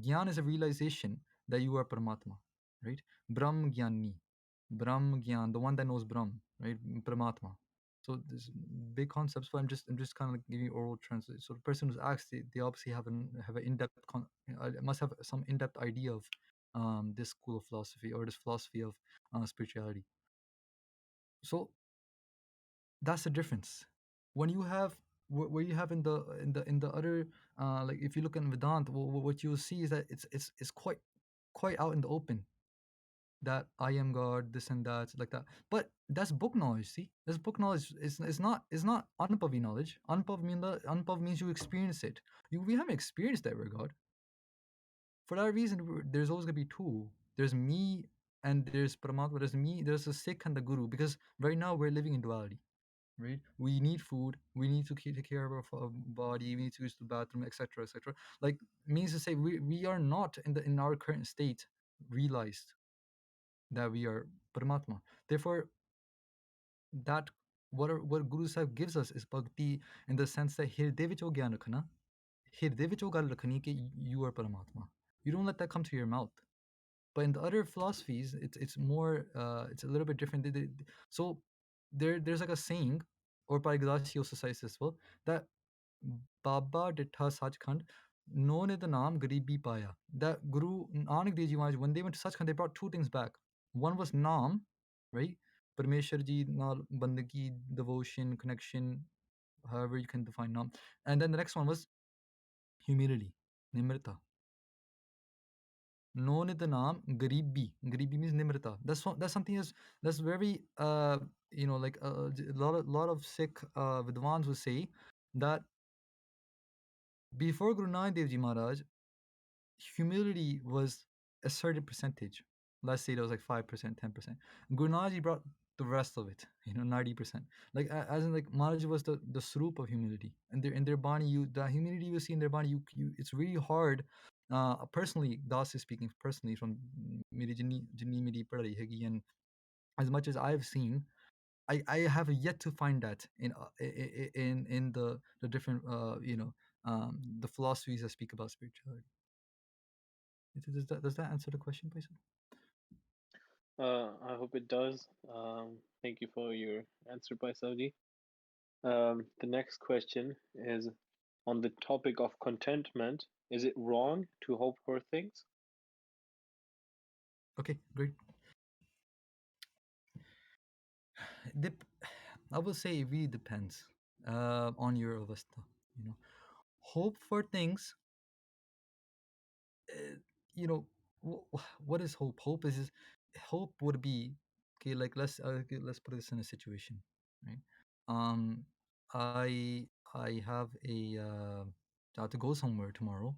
[SPEAKER 2] gyan is a realization that you are Paramatma, right? Brahm Gyani, Brahm Gyan, the one that knows Brahm, right? Paramatma. So this big concepts, but I'm just kind of like giving you oral translation. So the person who's asked, they obviously have an in-depth must have some in-depth idea of this school of philosophy, or this philosophy of spirituality. So that's the difference. When you have where you have in the other, like if you look in Vedanta, what you'll see is that it's quite out in the open, that I am God, this and that, like that. But that's book knowledge. See, that's book knowledge. It's not Anubhavi knowledge. Anubhav means you experience it. We haven't experienced that we're God. For that reason, there's always gonna be two. There's me and there's Paramatma. There's me. There's the Sikh and the Guru. Because right now we're living in duality. Right? We need food. We need to take care of our body. We need to use the bathroom, etc., etc. Like, means to say, we are not in our current state realized that we are Paramatma. Therefore, that what Guru Sahib gives us is bhakti, in the sense that hirde vich oh gyan rakhna, hirde vich oh gal rakhni ki you are Paramatma. You don't let that come to your mouth. But in the other philosophies, it's more it's a little bit different. So there's like a saying, or Parigadashi also says as well, that Baba Dittha Sachkhand, no ne the naam Garibi Paya. That Guru Nanak Dev Ji Maharaj, when they went to Sachkhand, they brought two things back. One was Naam, right? Parmeshwar Ji Naal Bandagi, devotion, connection, however you can define Naam. And then the next one was humility, Nimrita. Known the naam Garibi. Garibi means Nimrita. That's something that's very like a lot of Sikh Vidwans will say that before Guru Nanak Dev Ji Maharaj, humility was a certain percentage. Let's say it was like 5%, 10%. Guru Nanak Ji brought the rest of it, 90%. Like as in, like, Maharaj was the swarup of humility, and in their body, the humility you see in their body, you it's really hard. Personally, Das is speaking personally from meri jinni meri padhai hegi, and as much as I've seen, I have yet to find that in the different the philosophies that speak about spirituality. Does that answer the question, Paisa?
[SPEAKER 3] I hope it does. Thank you for your answer, by Saudi. The next question is on the topic of contentment. Is it wrong to hope for things?
[SPEAKER 2] Okay, great. I will say it really depends on your avastha. Hope for things. You know, what is hope? Hope would be, okay. Like, let's put this in a situation, right? Um, I have I have to go somewhere tomorrow.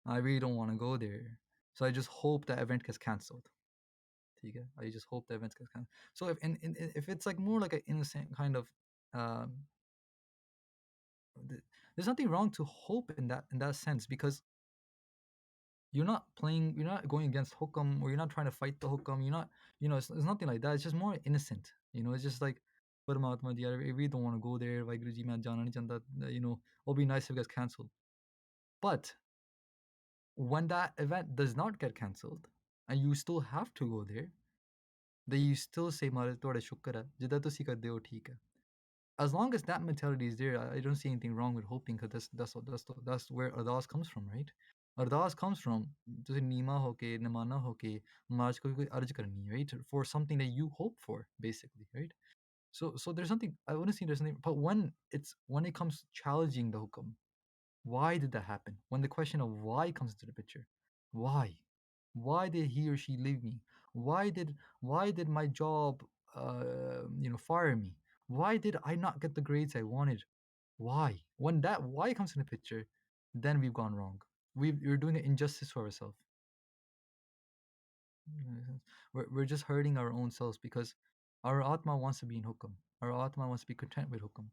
[SPEAKER 2] I really don't want to go there, so I just hope that event gets cancelled. I just hope the event gets cancelled. So if it's like more like an innocent kind of, um, there's nothing wrong to hope in that sense, because you're not going against hukam, or you're not trying to fight the hukam. You're not, it's nothing like that. It's just more innocent. It's just like, Paramatma ji, I really don't want to go there. Vaheguru ji, main jana nahi chahta. It'll be nice if it gets cancelled. But when that event does not get cancelled, and you still have to go there, then you still say, "Maharaj, toda shukar hai. Jida tusi karde ho, theek hai." As long as that mentality is there, I don't see anything wrong with hoping, because that's where ardas comes from, right? Ardas comes from just nima hoke, nimana hoke, Maharaj ko koi arj karni, right? For something that you hope for, basically, right? So there's something I want to see. There's something, but when it comes challenging the hukam, why did that happen? When the question of why comes into the picture, why? Why did he or she leave me? Why did my job fire me? Why did I not get the grades I wanted? Why? When that why comes in the picture, then we've gone wrong. We're doing an injustice to ourselves. We're just hurting our own selves, because our atma wants to be in hukam. Our atma wants to be content with hukam.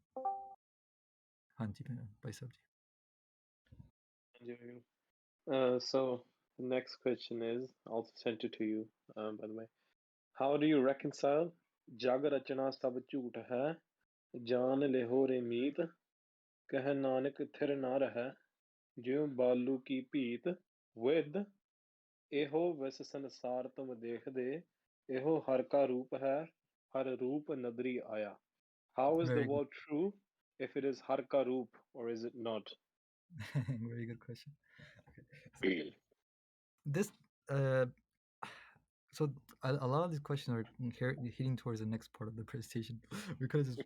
[SPEAKER 2] Hanji, Bhai Sahib ji.
[SPEAKER 3] So the next question is also sent it to you, by the way. How do you reconcile Jag rachana sab jhoot hai, jaan lehore meet, keh nanak thir na rahe, jiu balu ki peet, with eho vis sansar tum dekhde, eho har ka roop hai, har roop nadri aya. How is the
[SPEAKER 2] Very good.
[SPEAKER 3] word true if it is har ka roop, or is it not?
[SPEAKER 2] Very good question. Okay. This so a lot of these questions are hitting towards the next part of the presentation because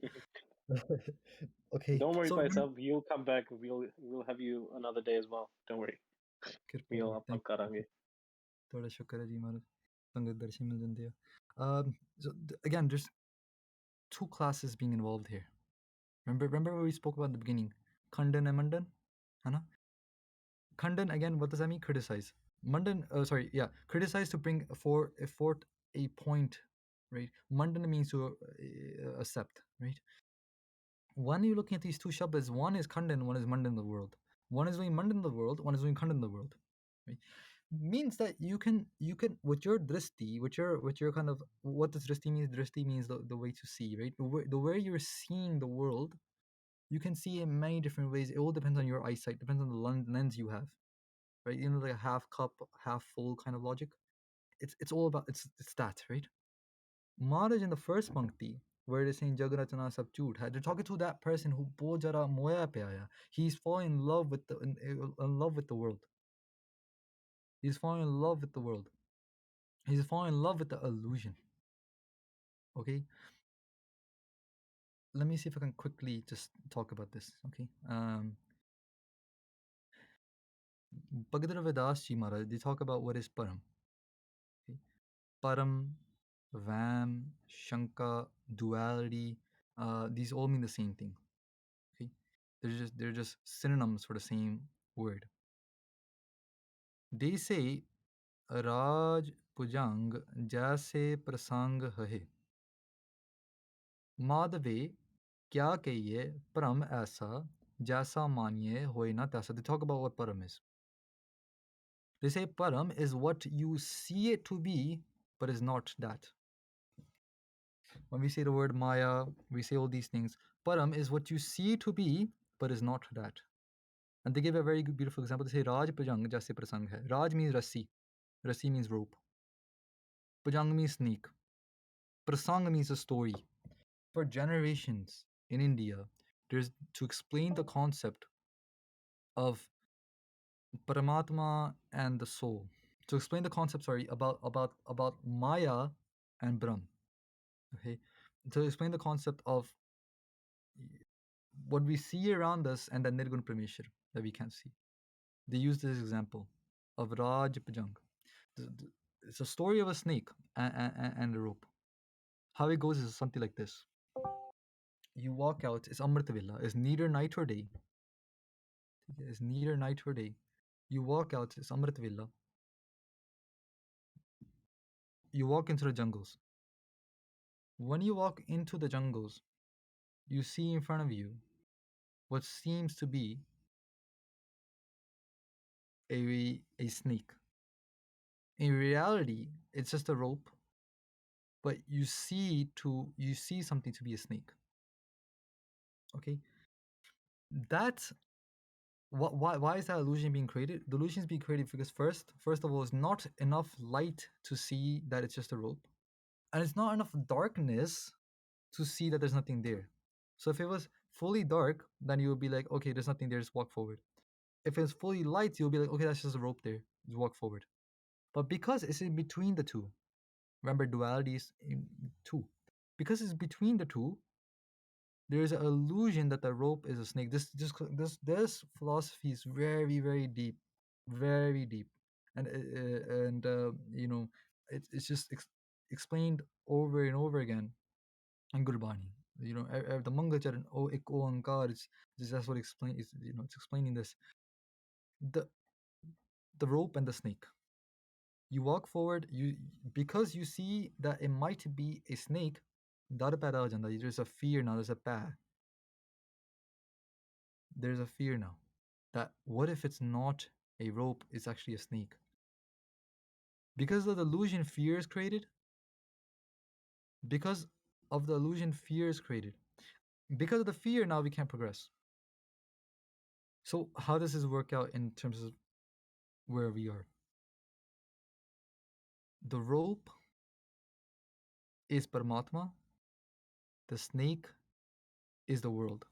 [SPEAKER 2] okay.
[SPEAKER 3] Don't worry,
[SPEAKER 2] So
[SPEAKER 3] Paisa. You'll come back. We'll have you another day as well. Don't worry.
[SPEAKER 2] ਕਿਰਪਾ
[SPEAKER 3] We'll
[SPEAKER 2] thank
[SPEAKER 3] ਆਪਾਂ ਕਰਾਂਗੇ.
[SPEAKER 2] ਤੁਹਾਡਾ ਸ਼ੁਕਰ ਹੈ ਜੀ ਮਹਾਰਾਜ ਸੰਗਤ ਦਰਸ਼ਨ ਮਿਲ ਜਾਂਦੇ ਆ so again there's two classes being involved here. Remember what we spoke about in the beginning, Khandan and Mandan, Hana? Khandan, again, what does that mean? Criticize. Mandan, criticize to bring forth a point, right? Mandan means to accept, right? When you're looking at these two shabdas, one is Khandan, one is Mandan in the world. One is doing Mandan in the world, one is doing Khandan in the world, right? Means that you can with your drishti, with your kind of, what does drishti means? Drishti means the way to see, right? The way you're seeing the world, you can see in many different ways. It all depends on your eyesight, depends on the lens you have, right? Like a half cup, half full kind of logic. It's all about it's that, right? Maharaj in the first pankti, where they're saying Jagarachana sab jhoot hai, they're talking to that person who bahut jara moya pe aaya. He's falling in love with in love with the world. He's falling in love with the world. He's falling in love with the illusion. Okay, let me see if I can quickly just talk about this. Okay, Bhagavad Vedas Ji Maharaj, they talk about what is param. Okay? Param, Vam, Shanka, duality, these all mean the same thing. Okay, they're just synonyms for the same word. They say Raj Pujang jaise prasang hai, Madhave kya kahiye param aisa, jaisa maniye hoye na taisa. They talk about what param is. They say param is what you see it to be, but is not that. When we say the word Maya, we say all these things. Param is what you see to be, but is not that. And they give a very good, beautiful example. They say Raj Pujang jaise prasang hai. Raj means Rassi. Rassi means rope. Pujang means snake. Prasang means a story. For generations in India, there's to explain the concept of Paramatma and the soul. To explain the concept, about Maya and Brahm. Okay, to explain the concept of what we see around us and the Nirgun Prameshwar that we can't see. They use this example of Raj Pajang. It's a story of a snake and a rope. How it goes is something like this. You walk out, it's Amrit Villa, it's neither night or day. It's neither night or day. You walk out, it's Amrit Villa. You walk into the jungles. When you walk into the jungles, you see in front of you what seems to be a snake. In reality, it's just a rope but you see something to be a snake. Okay, that's why is that illusion being created? The illusion is being created because first of all, it's not enough light to see that it's just a rope, and it's not enough darkness to see that there's nothing there. So if it was fully dark, then you would be like, okay, there's nothing there, just walk forward. If it's fully light, you'll be like, okay, that's just a rope there, just walk forward. But because it's in between the two, remember duality is in two. Because it's between the two, there is an illusion that the rope is a snake. This philosophy is very very deep, very deep, and you know, it's just explained over and over again in Gurbani. You know, the Mangacharan, oh ek oankar, it's just that's what explain is, you know, it's explaining this. The the rope and the snake. You walk forward, you because you see that it might be a snake. Dar paida ho janda, there's a fear now. There's a fear now that what if it's not a rope, it's actually a snake? Because of the illusion fear is created, because of the illusion fear is created, because of the fear now we can't progress. So how does this work out in terms of where we are? The rope is Paramatma, the snake is the world.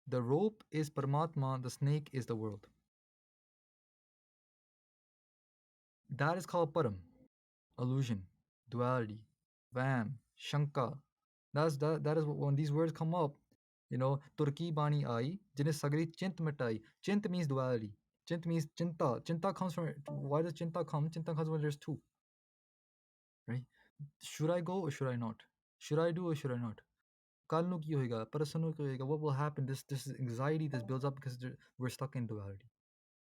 [SPEAKER 2] The rope is Paramatma, the snake is the world. That is called Param, illusion, duality, Vam, Shanka. That is what, when these words come up, you know, Turki Bani Ai, Jine Sagri Chint Mitai. Chint means duality. Chint means Chinta. Chinta comes from, why does Chinta come? Chinta comes when there's two. Right? Should I go or should I not? Should I do or should I not? Kal nu ki hoega, parasanu ki hoega, what will happen? This anxiety, this builds up because we're stuck in duality.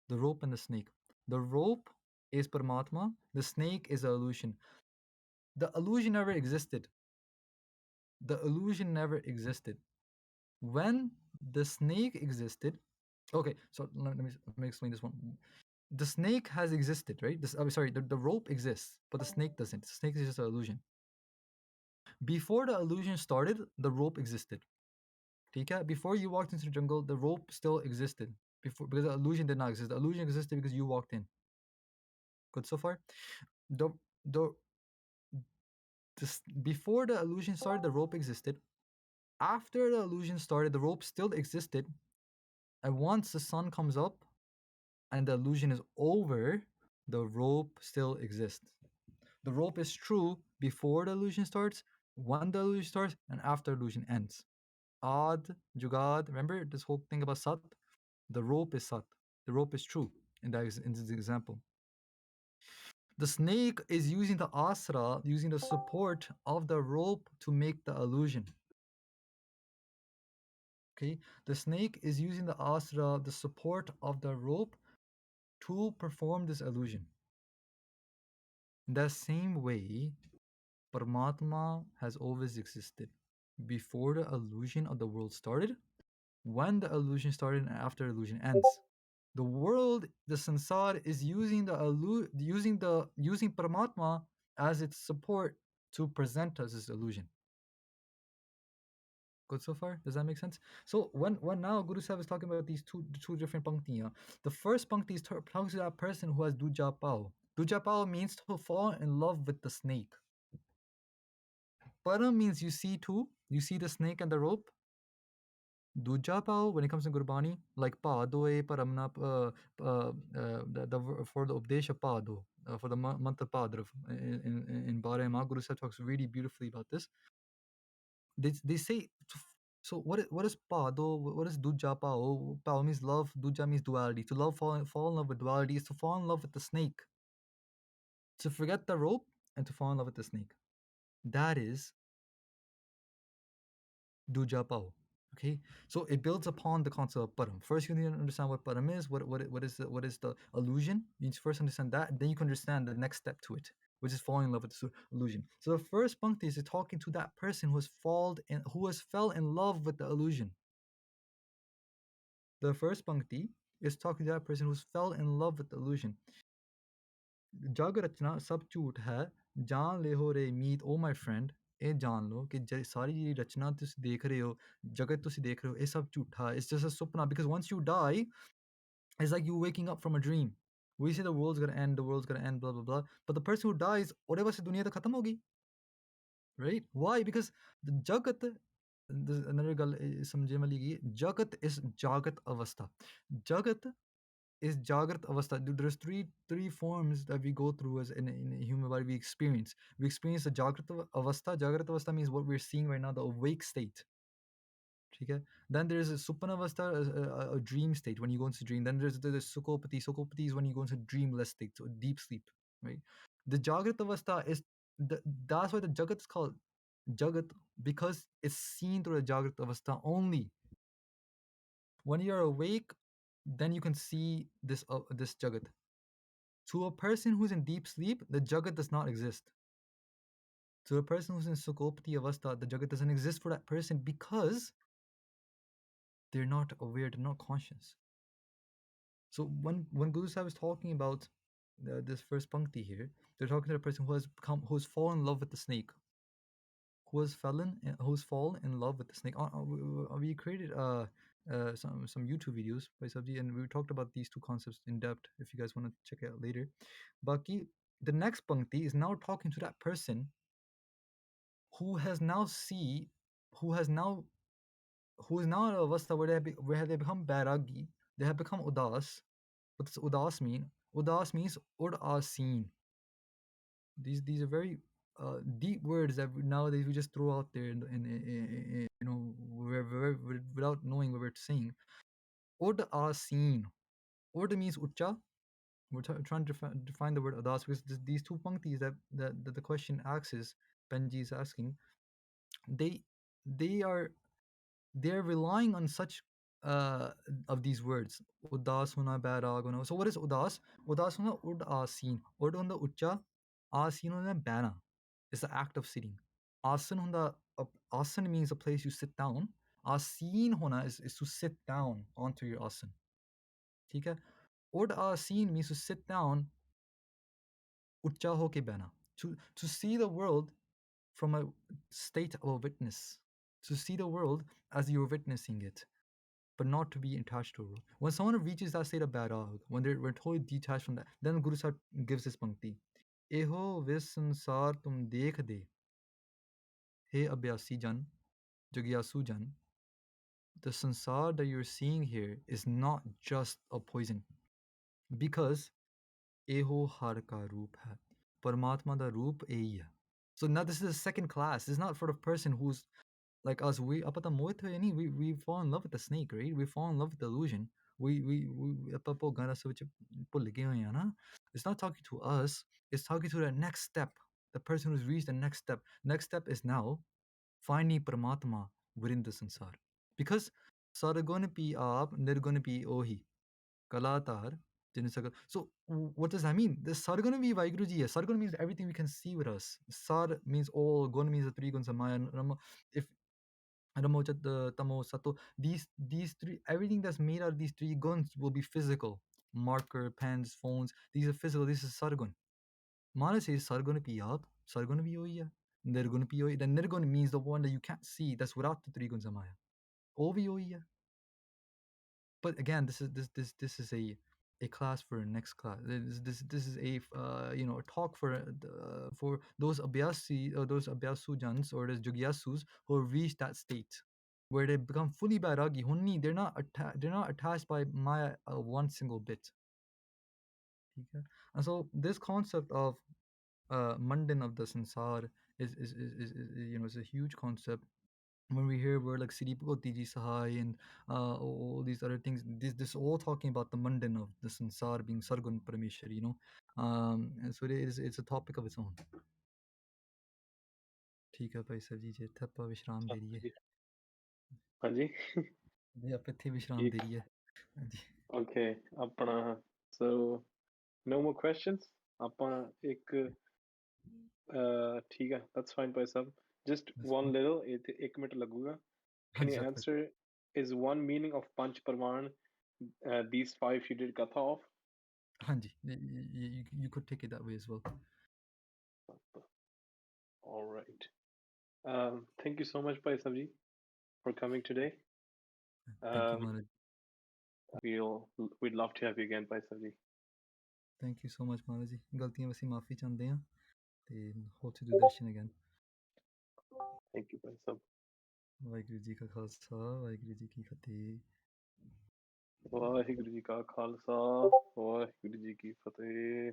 [SPEAKER 2] The rope and the snake. The rope is Paramatma, the snake is an illusion. The illusion never existed. The illusion never existed. When the snake existed, okay, so let me explain this one. The snake has existed, right? I'm sorry, the rope exists, but the snake doesn't. The snake is just an illusion. Before the illusion started, the rope existed. Okay? Before you walked into the jungle, the rope still existed. Before, because the illusion did not exist. The illusion existed because you walked in. Good so far? The the before the illusion started, the rope existed. After the illusion started, the rope still existed. And once the sun comes up and the illusion is over, the rope still exists. The rope is true before the illusion starts, when the illusion starts, and after the illusion ends. Ad, Jugad, remember this whole thing about Sat? The rope is Sat. The rope is true in this example. The snake is using the asra, using the support of the rope to make the illusion. Okay, the snake is using the asra, the support of the rope, to perform this illusion. In the same way, Paramatma has always existed before the illusion of the world started, when the illusion started, and after the illusion ends. The world, the sansar, is using using Paramatma as its support to present us this illusion. Good so far? Does that make sense? So when now Guru Sahib is talking about these two different pankti, the first pankti is talking to that person who has duja pao. Duja pao means to fall in love with the snake. Param means you see two. You see the snake and the rope. Duja pao, when it comes to Gurbani, like pa doe paramna, for the Updesha pado, for the month of Padra in Barema, Guru Sahib talks really beautifully about this. They say, so what is pado? What is duja pao? Pao means love. Duja means duality. To fall in love with duality is to fall in love with the snake. To forget the rope and to fall in love with the snake. That is duja pao. Okay, so it builds upon the concept of param. First, you need to understand what param is. What is the illusion? You need to first understand that, then you can understand the next step to it, which is falling in love with the illusion. So the first pankti is talking to that person who has fell in love with the illusion. The first pankti is talking to that person who's fell in love with the illusion. Jag rachna sab jhoot hai, ਜਾਣ ਲਿਓ ਰੇ ਮੀਤ ਓ my friend ਇਹ ਜਾਣ ਲਓ ਕਿ ਸਾਰੀ ਜਿਹੜੀ ਰਚਨਾ ਤੁਸੀਂ ਦੇਖ ਰਹੇ ਹੋ ਜਗਤ ਤੁਸੀਂ ਦੇਖ ਰਹੇ ਹੋ ਇਹ ਸਭ ਝੂਠਾ it's just a ਸੁਪਨਾ because once you die it's like you waking up from a dream we say the world's gonna end blah blah blah but the person who dies ਉਹਦੇ ਵਾਸਤੇ ਦੁਨੀਆ ਤਾਂ ਖਤਮ ਹੋ ਗਈ right why because the jagat another ਗੱਲ ਸਮਝਣ ਵਾਲੀ ਹੈਗੀ jagat is jagat avastha jagat is Jagrat Avastha. There's three forms that we go through as in a human body we experience. We experience the Jagrat Avastha. Jagrat Avastha means what we're seeing right now, the awake state. Okay? Then there's a Supana Avastha, a dream state when you go into dream. Then there's the Sukopati. Sukopati is when you go into dreamless state, so deep sleep. Right? The Jagrat Avastha is that's why the Jagat is called Jagat because it's seen through the Jagrat Avastha only. When you're awake, then you can see this Jagat. To a person who's in deep sleep, the Jagat does not exist. To a person who's in Sukopati Avastha, the Jagat doesn't exist for that person because they're not aware, they're not conscious. So when Guru Sahib is talking about this first pankti here, they're talking to a person who's fallen in love with the snake, who's fallen in love with the snake. We created some YouTube videos by Sabji, and we talked about these two concepts in depth. If you guys want to check it out later, Baki, the next pankti is now talking to that person who is now in a avastha where they become bairagi, they have become udas. What does udas mean? Udas means ud-asin. These are very deep words that nowadays we just throw out there in you know without knowing what we're saying. Ud-asin. Ud means ucha. We're trying to define the word udas because these two panktis that the question asks, Benji is asking, they're relying on such of these words. Udas hona bairag hona. So what is udas? Udas hona ud asin. Ud hona ucha, asin hona baina. It's the act of sitting. Asan hona asan means a place you sit down. Asin hona is to sit down onto your asan. Okay? Ud asin means to sit down. Ucha ho ke baina. To see the world from a state of a witness. To see the world as you're witnessing it, but not to be attached to a world. When someone reaches that state of bairag, when we're totally detached from that, then Guru Sahib gives this pankti. Eho vis sansar tum dekh de, he abhyasi jan, jagyasu jan. The sansar that you're seeing here is not just a poison, because eho har ka roop hai. Paramatma da roop ehi hai. So now this is a second class. This is not for the person who's like us. We fall in love with the snake, right? We fall in love with the illusion. It's not talking to us. It's talking to the next step. The person who's reached the next step. Next step is now finding Paramatma within the sansar. Because Saragonipi aap nirgonipi ohi. Kalatar. So what does that mean? The Sargana be Vaiguruji. Sargana means everything we can see with us. Sar means all. Gun means the three guns of Maya. If Ramochat, Tamo, Sato, these three, everything that's made out of these three guns will be physical. Marker, pens, phones, these are physical. This is Sargun. Mara says Sargun Piyat, Sargun Piyoya, Nirgun Piyoya. Then Nirgun means the one that you can't see, that's without the three guns of Maya. Oviyoya. But again, this is a class for next class. This is a a talk for those abhyasi or those abhyasujans or those jugyasus who have reached that state where they become fully bairagi. Hunni, they're not attached by Maya one single bit. Okay? And so this concept of Mandan of the Sansar is a huge concept. When we hear word like Siri Bhagoti Ji Sahai and all these other things, this all talking about the Mandan of the Sansar being Sargun Parameshwar, and so it's a topic of its own. ठीक है भाई साहब जी जे थप्पा विश्राम दे रही है
[SPEAKER 3] हाँ जी
[SPEAKER 2] जी आप इतने विश्राम दे रही है जी
[SPEAKER 3] okay अपना so no more questions ਆਪਾਂ ਇੱਕ ठीक है that's fine भाई साहब just one little एक minute लगूगा can you answer is one meaning of Panch Parvan these five you did katha of
[SPEAKER 2] हाँ जी you could take it that way as well
[SPEAKER 3] All right. Thank you so much, Bhai Sabji, for coming today.
[SPEAKER 2] Thank you, Maharaj.
[SPEAKER 3] We'd love to have you again, Bhai Sabji.
[SPEAKER 2] Thank you so much, Maharaj ji. ਗਲਤੀਆਂ ਵਸੀ ਮਾਫੀ ਚਾਹੁੰਦੇ ਹਾਂ ਤੇ hope to do darshan again.
[SPEAKER 3] Thank you, Bhai Sab.
[SPEAKER 2] Waheguru ji ਕਾ ਖਾਲਸਾ ਵਾਹਿਗੁਰੂ ਜੀ ਕੀ ਫਤਿਹ.
[SPEAKER 3] ਵਾਹਿਗੁਰੂ ਜੀ ਕਾ ਖਾਲਸਾ ਵਾਹਿਗੁਰੂ ਜੀ ਕੀ ਫਤਿਹ.